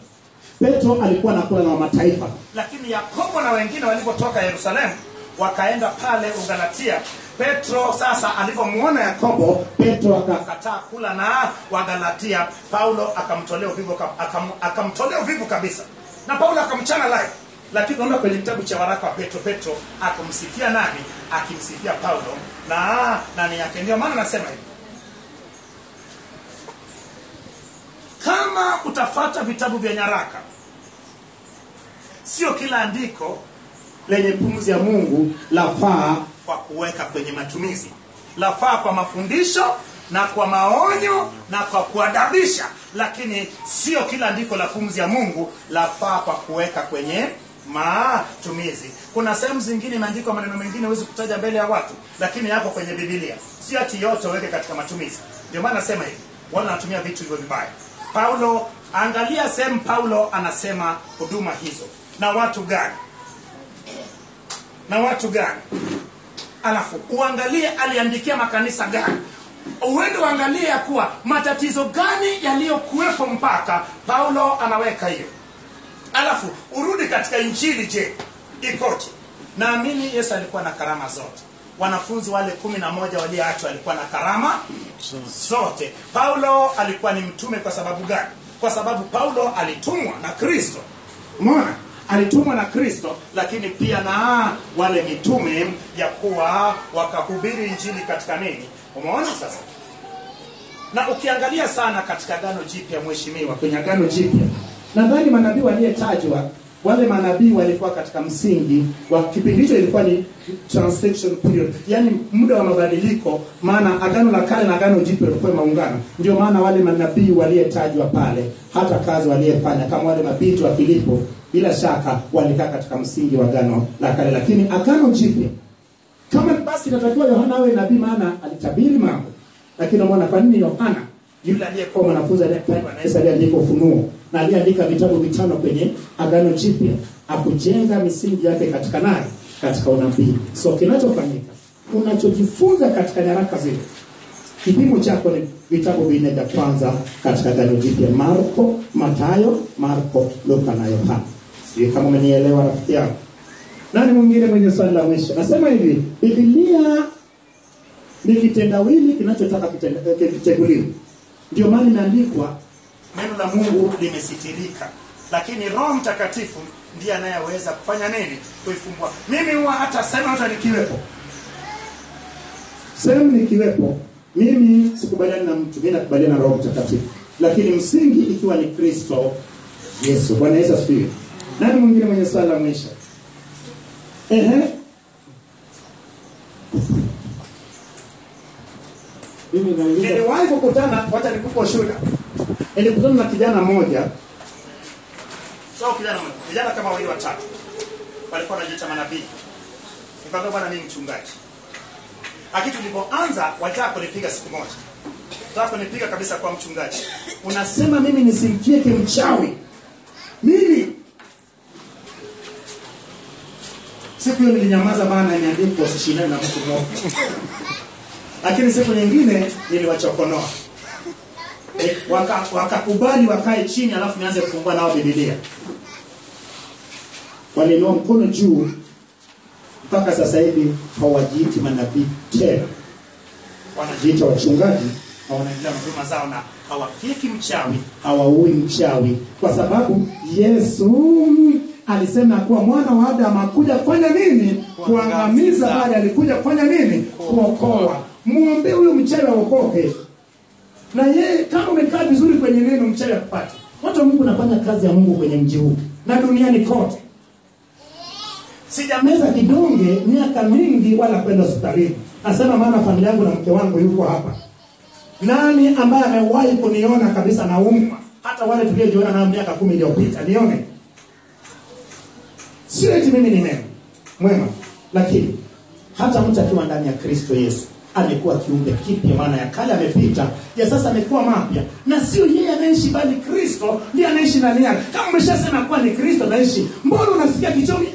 Petro alikuwa anakula na mataifa. Lakini Yakobo na wengine walipotoka Yerusalemu wakaenda pale Ugalatia. Petro sasa alipomuona Yakobo, Petro akakataa kula na Wagalatia. Paulo akamtolea uvivu kabisa. Na Paulo akamchana live. Lakini tunaona kwenye kitabu cha waraka wa Petro akumsifia nani? Akimsifia Paulo na nani yake. Ndio maana nasema hivi, kama utafata vitabu vya nyaraka, sio kila andiko lenye pumzi ya Mungu lafaa kwa kuweka kwenye matumizi. Lafaa kwa mafundisho na kwa maonyo na kwa kuadabisha, lakini sio kila andiko la pumzi ya Mungu lafaa kwa kuweka kwenye matumizi. Kuna sehemu zingine imeandikwa maneno mengine huwezi kutaja mbele ya watu, lakini yako kwenye Biblia. Sio ati yote weke katika matumizi. Ndio maana nasema hivi, wala wanatumia vitu hivyo vibaya. Paulo, angalia sehemu Paulo anasema huduma hizo na watu gani? Na watu gani? Alafu uangalie aliandikia makanisa gani. Uende uangalie ya kuwa matatizo gani yaliyokuwepo mpaka Paulo anaweka hiyo. Alafu urudi katika Injili, je, ikoje? Naamini Yesu alikuwa na karama zote. Wanafunzi wale 11 walioachwa walikuwa na karama zote. Paulo alikuwa ni mtume kwa sababu gani? Kwa sababu Paulo alitumwa na Kristo. Umeona? Alitumwa na Kristo, lakini pia na wale mitume ya kuwa wakahubiri Injili katika nini? Umeona sasa? Na ukiangalia sana katika Agano Jipya, mheshimiwa, kwenye Agano Jipya, nadhani manabii waliotajwa, wale manabii walikuwa katika msingi wa kipindi hicho, ilikuwa ni transition period, yani muda wa mabadiliko, maana Agano la Kale na Agano Jipya ilikuwa maungano. Ndio maana wale manabii waliotajwa pale, hata kazi waliyefanya kama wale mabinti wa Filipo, bila shaka walikaa katika msingi wa Agano la Kale. Lakini Agano Jipya, kama basi inatakiwa Yohana awe nabii, maana alitabiri mambo. Lakini unaona kwa nini Yohana, yule aliyekuwa mwanafunzi aliyependwa na Yesu, aliandika Ufunuo na aliandika vitabu 5 kwenye Agano Jipya, akujenga misingi yake katika nani? Katika unabii. So kinachofanyika, unachojifunza katika nyaraka zile, kipimo chako ni vitabu 4 vya kwanza katika Agano Jipya: Marko, Mathayo, Marko, Luka na Yohana. Sio kama umenielewa rafiki yangu? Nani mwingine mwenye swali la mwisho? Nasema hivi, Biblia ni kitendawili kinachotaka kitenguliwe. Ndio maana imeandikwa neno la Mungu limesitirika, lakini Roho Mtakatifu ndiye anayeweza kufanya nini? Kuifumbua. Mimi huwa hata sema hata nikiwepo, sehemu nikiwepo, mimi sikubaliani na mtu, mimi nakubaliana na Roho Mtakatifu, lakini msingi ikiwa ni Kristo Yesu. Bwana Yesu asifiwe. Nani mwingine mwenye swali la mwisho? Niliwahi kukutana, wacha nikupe ushuhuda. Nilikutana na kijana mmoja. Kijana kama wawili watatu. Walikuwa wanajiita manabii. Nikamwambia, bwana mimi mchungaji. Akitu tulipoanza walitaka kunipiga siku moja. Wataka kunipiga kabisa kwa mchungaji. Unasema mimi nisimfieke mchawi. Mimi siku hiyo nilinyamaza, maana imeandikwa usishindane na mtu mmoja. Lakini siku nyingine niliwachokonoa. Wakakubali wakae chini, alafu nianze kufungua nao Biblia. Waliinua mkono juu, mpaka sasa hivi hawajiiti manabii tena. Wanajiita wachungaji, na wanaendelea huduma zao, na hawafiki mchawi, hawaui mchawi, kwa sababu Yesu alisema kuwa mwana wa Adamu hakuja kufanya nini? Kuangamiza, bali alikuja kufanya nini? Kuokoa. Muombe huyo mchawi aokoke. Na yeye kama umekaa vizuri kwenye neno, mchawi akupate. Watu wa Mungu nafanya kazi ya Mungu kwenye mji huu na duniani kote. Sijameza kidonge miaka mingi wala kwenda hospitalini. Nasema maana familia yangu na mke wangu yuko hapa. Nani ambaye amewahi kuniona kabisa naumwa? Hata wale tuliojiona nao miaka 10 iliyopita, nione. Sio eti mimi ni mwema, lakini hata mtu akiwa ndani ya Kristo Yesu amekuwa kiumbe kipya, maana ya kale amepita, ya sasa amekuwa mapya. Na sio yeye anaishi, bali Kristo ndiye anaishi ndani yake. Kama umeshasema kuwa ni Kristo anaishi, mbona unasikia kichomi?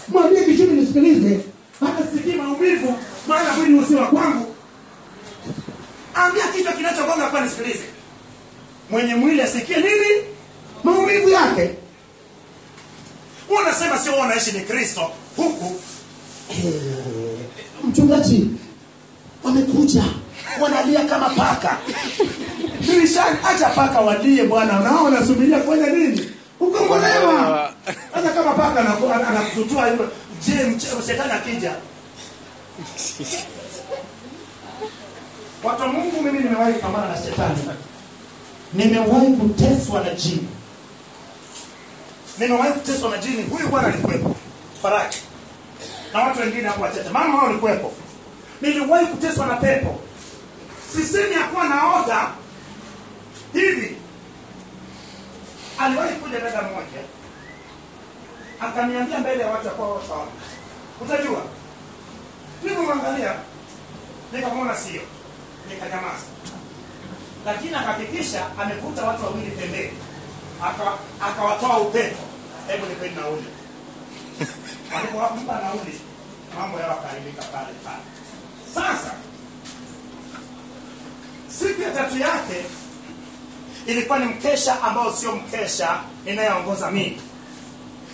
Mwambie kichomi nisikilize, hata sikia maumivu, maana mwili usiwa kwangu. Ambia kichwa kinachogonga kwa nisikilize. Mwenye mwili asikie nini? Maumivu yake. Unasema sio unaishi ni Kristo huku. Mchungaji, wamekuja wanalia kama paka. Dirishani, acha paka walie bwana. Nao wanasubiria kufanya nini? Ukombolewa. Hata kama paka anakututua hivyo, je, shetani akija? Watu wa Mungu, mimi nimewahi kupambana na shetani. Nimewahi kuteswa na jini. Huyu bwana alikuwepo. Faraji. Na watu wengine hapo wachache. Mama wao alikuwepo. Niliwahi kuteswa na pepo. Sisemi hakuwa naota hivi. Aliwahi kuja dada mmoja. Akaniambia mbele ya watu kwa sawa. Utajua. Nilimwangalia. Nikamwona sio. Nikanyamaza. Lakini akahakikisha amevuta watu wawili pembeni. Akawatoa upepo. Hebu nipeni nauli. Alipowapa nauli, mambo yao yakaharibika pale. Sasa siku ya tatu yake ilikuwa ni mkesha ambao sio mkesha inayoongoza mimi.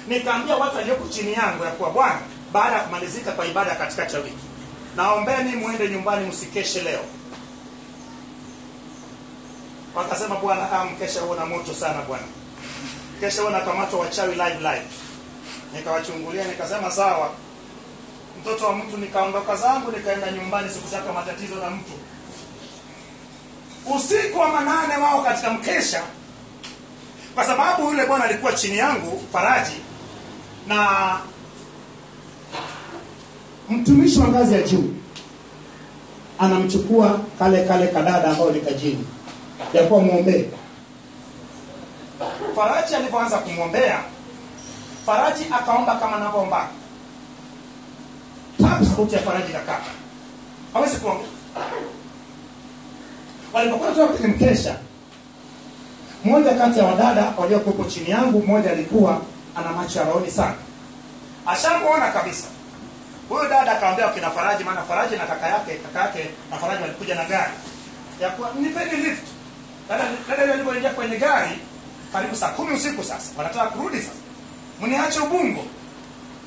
Nikaambia watu walioko chini yangu ya kuwa bwana, baada ya kumalizika kwa ibada katikati ya wiki, naombeni muende nyumbani msikeshe leo. Wakasema bwana, mkesha huo na moto sana bwana. Kesha huo nakamatwa wachawi live. Nikawachungulia nikasema sawa. Mtoto wa mtu, nikaondoka zangu nikaenda nyumbani, sikutaka matatizo na mtu. Usiku wa manane wao katika mkesha, kwa sababu yule bwana alikuwa chini yangu, Faraji, na mtumishi wa ngazi ya juu anamchukua kale kadada ambao ni kajini ya kuwa muombea. Faraji alipoanza kumwombea, Faraji akaomba kama anavyoomba. Sauti ya Faraji kakata. Hawezi kuomba. Walipokuwa toka kwenye mkesha, mmoja kati ya wadada waliokuwa chini yangu, mmoja alikuwa ana macho ya rohoni sana. Ashamuona kabisa. Huyo dada akaambia kina Faraji, maana Faraji na kaka yake na Faraji walikuja na gari. Ya kuwa nipeni lift. Dada alipoingia kwenye gari karibu saa 10 usiku sasa. Wanataka kurudi sasa. Mniache Ubungo.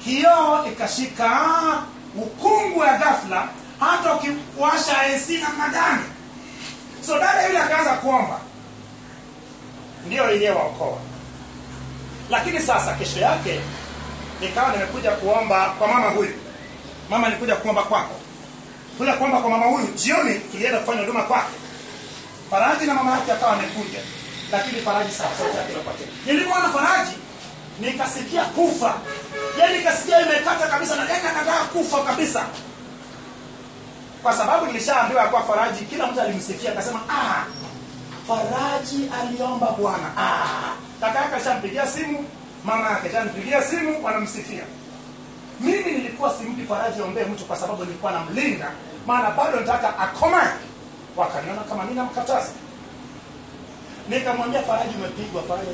Kioo ikashika ukungu ya ghafla, hata ukiwasha AC namna gani. So dada yule akaanza kuomba. Ndio ile waokoa. Lakini sasa kesho yake nikawa nimekuja kuomba kwa mama huyu. Mama nilikuja kuomba kwako. Kuja kuomba kwa mama huyu. Jioni tulienda kufanya huduma kwake. Faraji na mama yake akawa amekuja. Lakini Faraji sasa sauti yake inapotea. Nilipoona Faraji nikasikia kufa. Yaani nikasikia imekata kabisa na tena nataka kufa kabisa. Kwa sababu nilishaambiwa kwa Faraji, kila mtu alimsifia akasema Faraji aliomba Bwana. Kaka yake alishampigia simu, mama yake alishampigia simu, wanamsifia. Mimi nilikuwa simpi Faraji aombe mtu kwa sababu nilikuwa namlinda, maana bado nataka akomae. Wakaniona kama mimi namkataza. Nikamwambia Faraji, umepigwa. Faraji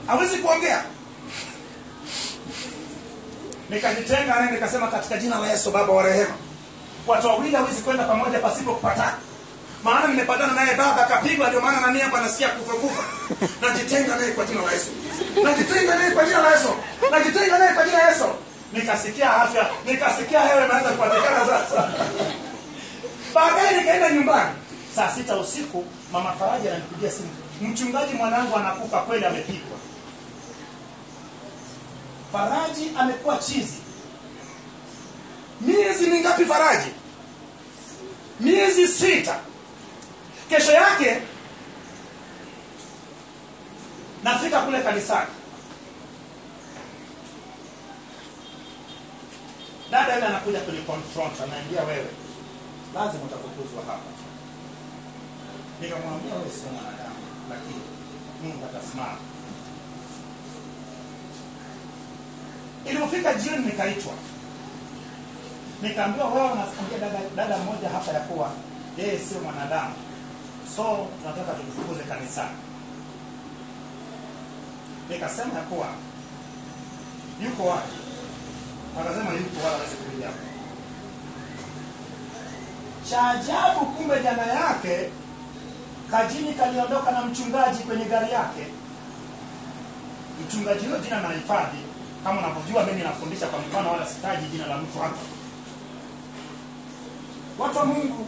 hawezi kuongea. Nikajitenga naye nikasema, katika jina la Yesu Baba wa rehema, watu wawili hawezi kwenda pamoja pasipo kupatana. Maana nimepatana naye baba akapigwa, ndio maana na mimi hapa nasikia kufa. Najitenga naye kwa jina la Yesu. Najitenga naye kwa jina la Yesu. Najitenga naye kwa jina la Yesu. Nikasikia afya, nikasikia hewa imeanza kupatikana sasa. Baadaye nikaenda nyumbani. Saa 6 usiku mama Faraji ananipigia simu. Mchungaji, mwanangu anakufa kweli, amepigwa. Faraji amekuwa chizi. Miezi mingapi Faraji? Miezi 6. Kesho yake nafika kule kanisani. Dada yule anakuja kuni confront, anaambia wewe lazima utakutuzwa hapa. Nikamwambia wewe sio mwanadamu, lakini Mungu atasimama. Ilipofika jioni nikaitwa. Nikaambiwa wewe unasikia dada mmoja hapa ya kuwa yeye sio mwanadamu. So tunataka tukufukuze kanisani. Nikasema ya kuwa yuko wapi? Akasema yuko wala hawezi kuja. Cha ajabu, kumbe jana yake kajini kaliondoka na mchungaji kwenye gari yake. Mchungaji huyo jina nahifadhi. Kama unavyojua mimi nafundisha kwa mfano, wala sitaji jina la mtu hapa. Watu wa Mungu,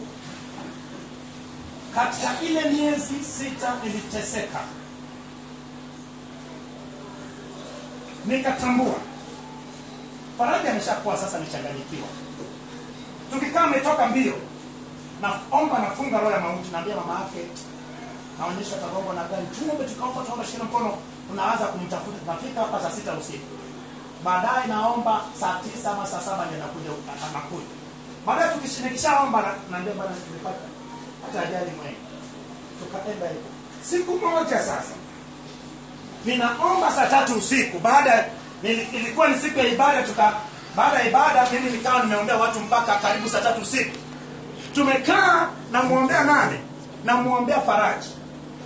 katika ile miezi 6 niliteseka. nikatambua Faraja ameshakuwa sasa amechanganyikiwa. Tukikaa ametoka mbio, naomba nafunga roho ya mauti, naambia mama yake, naonyesha tagongo na gari, tuombe shina mkono, tunaanza kumtafuta, tunafika hapa saa 6 usiku. Baadaye naomba saa 9 ama saa 7 ndio nakuja. Baadaye tukishaomba naambia bwana tumepata hata ajali mwenye. Tukaenda hivyo. Siku moja sasa ninaomba saa 3 usiku, ilikuwa ni siku ya ibada, baada ya ibada mimi nikawa nimeombea watu mpaka karibu saa 3 usiku. Tumekaa na muombea nani? Na muombea Faraji.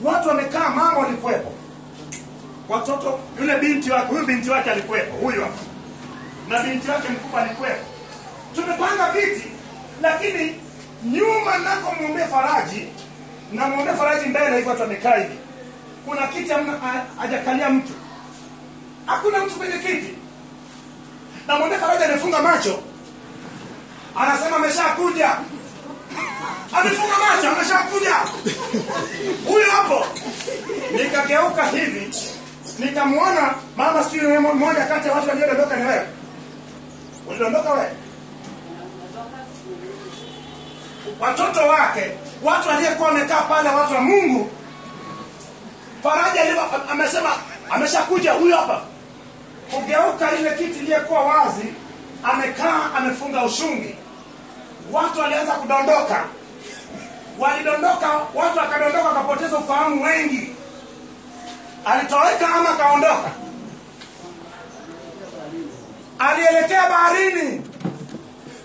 Watu wamekaa, mama walikuwepo. Watoto, yule binti wake alikuwepo, huyu hapa. Na binti wake mkubwa alikuwepo. Tumepanga viti, lakini nyuma nako muombea Faraji, na muombea Faraji mbele hivyo watu wamekaa hivi. Kuna kiti hajakalia mtu. Hakuna mtu kwenye kiti. Na muombea Faraji amefunga macho. Anasema ameshakuja. Amefunga macho, ameshakuja. Huyo hapo. Nikageuka hivi. Nikamuona mama sijui mmoja kati ya watu waliodondoka ni wewe. Ulidondoka wewe? Watoto wake, watu waliokuwa wamekaa pale, watu wa Mungu. Faraja amesema ameshakuja huyo hapa. Kugeuka ile kiti iliyekuwa wazi, amekaa amefunga ushungi. Watu walianza kudondoka. Walidondoka, watu wakadondoka, wakapoteza ufahamu wengi. Alitoweka ama kaondoka? Alielekea baharini.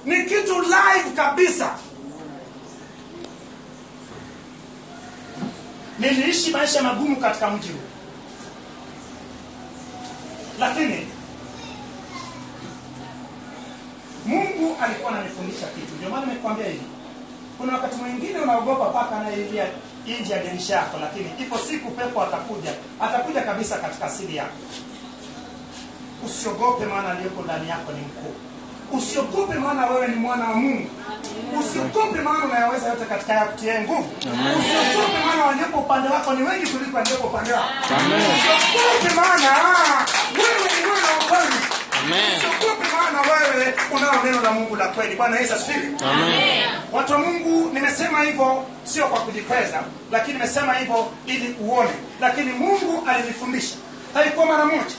Ni kitu live kabisa. Niliishi maisha magumu katika mji huu. Lakini Mungu alikuwa ananifundisha kitu. Ndio maana nimekuambia hivi. Kuna wakati mwingine unaogopa paka anayeingia nje ya dirisha yako, lakini ipo siku pepo atakuja kabisa katika asili yako. Usiogope, maana aliyeko ndani yako ni mkuu. Usiogope, maana wewe ni mwana wa Mungu. Usiogope, maana unayaweza yote katika yakutie nguvu. Usiogope, maana waliopo upande wako ni wengi kuliko waliopo upande wako. Usiogope, maana wewe ni mwana wa kweli. Usiogope, maana wewe unao neno la Mungu la kweli. Bwana Yesu asifiwe. Amen. Watu wa Mungu, nimesema hivyo sio kwa kujikweza, lakini nimesema hivyo ili uone. Lakini Mungu alinifundisha. Haikuwa mara moja,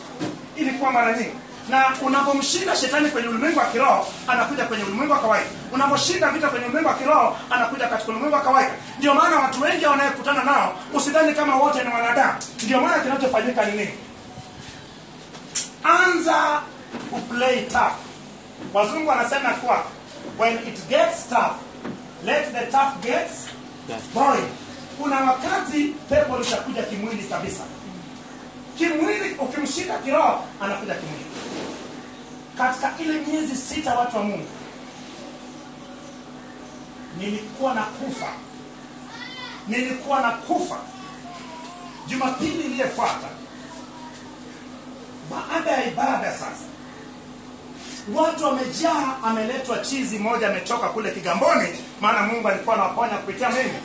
ilikuwa mara nyingi. Na unapomshinda shetani kwenye ulimwengu wa kiroho, anakuja kwenye ulimwengu wa kawaida. Unaposhinda vita kwenye ulimwengu wa kiroho, anakuja katika ulimwengu wa kawaida. Ndio maana watu wengi wanayekutana nao, usidhani kama wote ni wanadamu. Ndio maana kinachofanyika ni nini? Anza kuplay tough. Wazungu wanasema kwa when it gets tough, let the tough get boring. Kuna wakati pepo litakuja kimwili kabisa. Kimwili ukimshika kiroho, anakuja kimwili. Katika ile miezi 6 watu wa Mungu, nilikuwa na kufa. Jumapili iliyofuata, baada ya ibada sasa, watu wamejaa, ameletwa chizi moja ametoka kule Kigamboni, maana Mungu alikuwa anawaponya kupitia mimi.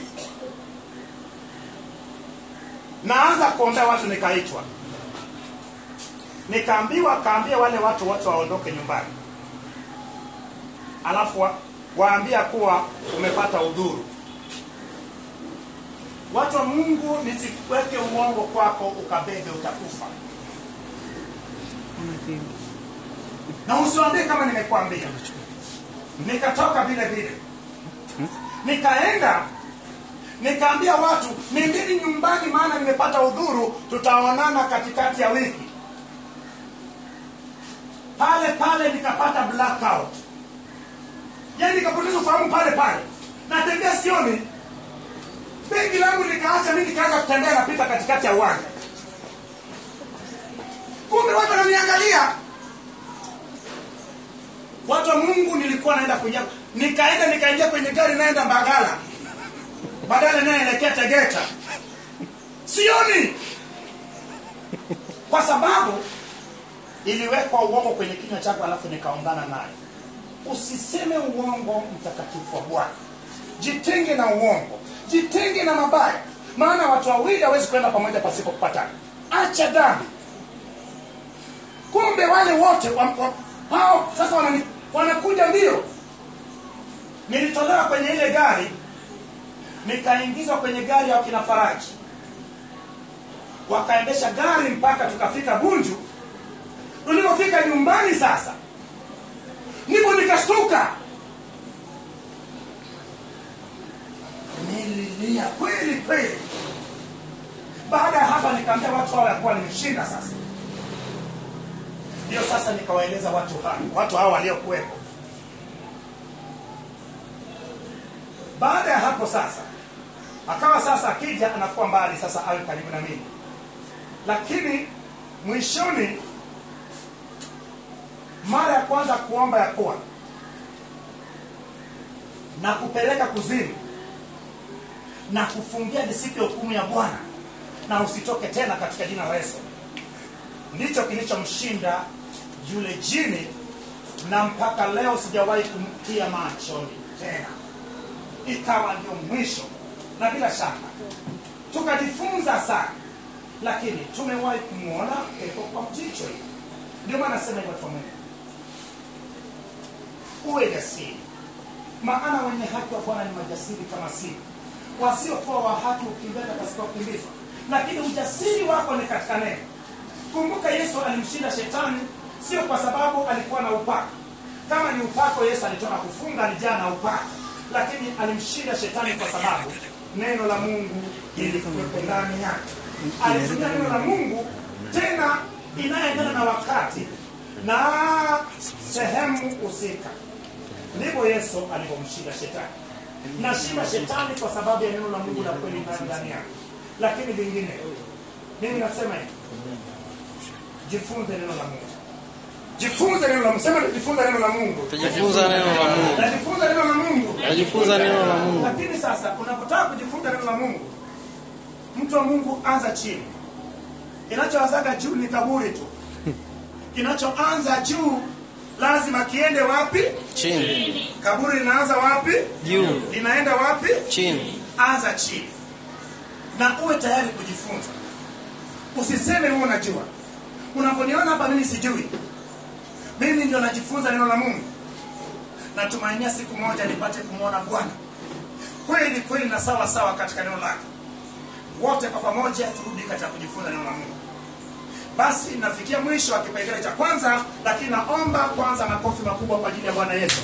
Naanza kuombea watu, nikaitwa. Kaambia wale watu wote waondoke nyumbani. Alafu waambia kuwa umepata udhuru. Watu wa Mungu, nisiweke uongo kwako ukabebe, utakufa. Na usiwaambie kama nimekuambia. Nikatoka vile vile. Nikaenda, nikaambia watu, nendeni nyumbani maana nimepata udhuru, tutaonana katikati ya wiki. Pale nikapata blackout. Yaani nikapoteza ufahamu pale. Natembea sioni. Begi langu nikaacha, mimi nikaanza kutembea napita katikati ya uwanja. Kumbe watu wananiangalia. Watu wa Mungu, nilikuwa naenda nikaingia kwenye gari naenda Mbagala. Badala naelekea Tegeta. Sioni. Kwa sababu iliwekwa uongo kwenye kinywa chako, alafu nikaungana naye. Usiseme uongo, mtakatifu wa Bwana. Jitenge na uongo. Jitenge na mabaya. Maana watu wawili hawezi kwenda pamoja pasipo kupatana. Acha dhambi. Kumbe wale wote hao sasa wanakuja mbio. Nilitolewa kwenye ile gari, nikaingizwa kwenye gari ya kina Faraji. Wakaendesha gari mpaka tukafika Bunju. Tulipofika nyumbani sasa, ndipo nikashtuka. Nililia kweli kweli. Baada ya hapa nikaambia watu hao yakuwa nimeshinda sasa. Ndio sasa nikawaeleza watu hao waliokuwepo. Baada ya hapo sasa, akawa sasa akija anakuwa mbali sasa awe karibu na mimi. Lakini mwishoni, mara ya kwanza kuomba ya kuwa na kupeleka kuzimu na kufungia ni siku ya hukumu ya Bwana na usitoke tena katika jina la Yesu, ndicho kilichomshinda yule jini, na mpaka leo sijawahi kumtia machoni tena. Ikawa ndio mwisho, na bila shaka tukajifunza sana, lakini tumewahi kumuona kwa jicho hili. Ndio maana nasema hivyo kwa Mungu, uwe jasiri, maana wenye haki wa Bwana ni majasiri kama simba, wasiokuwa wa haki ukimbia katika kukimbizwa, lakini ujasiri wako ni katika neno. Kumbuka Yesu alimshinda shetani sio kwa sababu alikuwa na upako. Kama ni upako, Yesu alitoka kufunga, alijaa na upako, lakini alimshinda shetani kwa sababu neno la Mungu lilikuwa ndani yake. Alitumia neno la Mungu tena inayoendana na wakati na sehemu husika. Ndipo Yesu alipomshinda shetani. Nashinda shetani kwa sababu ya neno la Mungu la kweli ndani yake. Lakini vingine, mimi nasema hivi, jifunze neno la Mungu. Jifunze neno la Mungu. Sema tujifunze neno la Mungu. Tujifunze neno la Mungu. Tujifunze neno la Mungu. Tujifunze neno la Mungu. Lakini sasa unapotaka kujifunza neno la Mungu, mtu wa Mungu, anza chini. Kinachoanza juu ni kaburi tu. Kinachoanza juu lazima kiende wapi? Chini. Kaburi linaanza wapi? Juu. Linaenda wapi? Chini. Anza chini. Na uwe tayari kujifunza. Usiseme wewe unajua. Unaponiona hapa mimi sijui, mimi ndio najifunza neno la Mungu. Natumainia siku moja nipate kumuona Bwana kweli kweli na sawa sawa katika neno lake. Wote kwa pamoja turudi katika kujifunza neno la Mungu. Basi nafikia mwisho wa kipengele cha kwanza, lakini naomba kwanza makofi makubwa kwa ajili ya Bwana Yesu.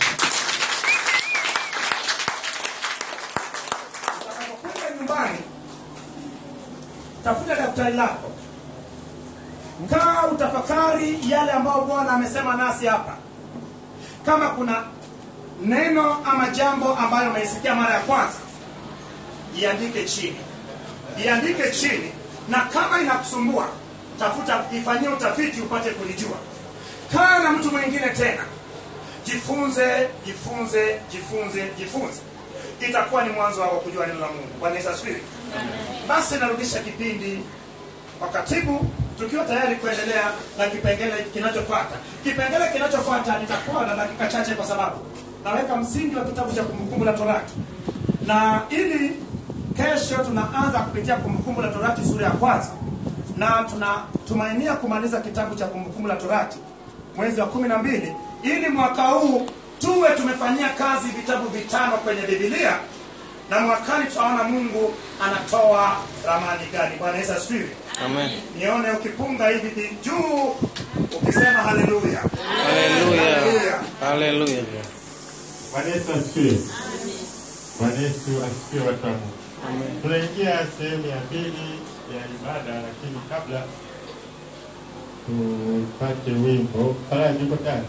Utakapokwenda nyumbani, tafuta daftari lako, kaa utafakari yale ambayo Bwana amesema nasi hapa. Kama kuna neno ama jambo ambalo umeisikia mara ya kwanza, iandike chini. Iandike chini, na kama inakusumbua, tafuta, ifanyie utafiti upate kulijua. Kaa na mtu mwingine tena. Jifunze, jifunze, jifunze, jifunze. Itakuwa ni mwanzo wako kujua neno la Mungu. Bwana Yesu asifiwe. Basi narudisha kipindi kwa katibu, tukiwa tayari kuendelea na kipengele kinachofuata. Kipengele kinachofuata nitakuwa na dakika chache kwa sababu naweka msingi wa kitabu cha Kumbukumbu la Torati. Na ili kesho tunaanza kupitia Kumbukumbu la Torati sura ya kwanza, na tunatumainia kumaliza kitabu cha Kumbukumbu la Torati mwezi wa 12, ili mwaka huu tuwe tumefanyia kazi vitabu 5 kwenye Biblia, na mwakani tutaona Mungu anatoa ramani gani. Bwana Yesu asifiwe. Amen. Nione ukipunga hivi juu ukisema haleluya. Haleluya. Haleluya. Bwana Yesu asifiwe. Bwana Yesu asifiwe watu wa Mungu. Amen. Tunaingia sehemu ya pili ya ibada, lakini kabla tupate wimbo. Faraji, uko tayari?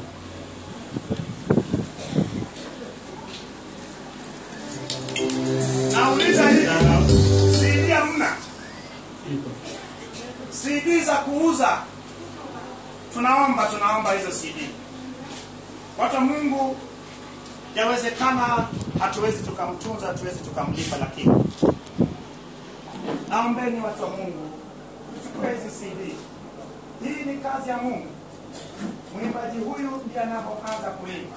Nauliza hivi, CD hamna? CD za kuuza. Tunaomba hizo CD. Watu wa Mungu, yawezekana hatuwezi tukamtunza, hatuwezi tukamlipa, lakini naombeni watu wa Mungu, tuchukue hizi CD. Hii ni kazi ya Mungu. Mwimbaji huyu ndiye anapoanza kuimba.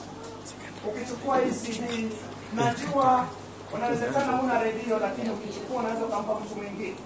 Ukichukua hii CD, najua unawezekana una redio, lakini ukichukua unaweza kumpa mtu mwingine.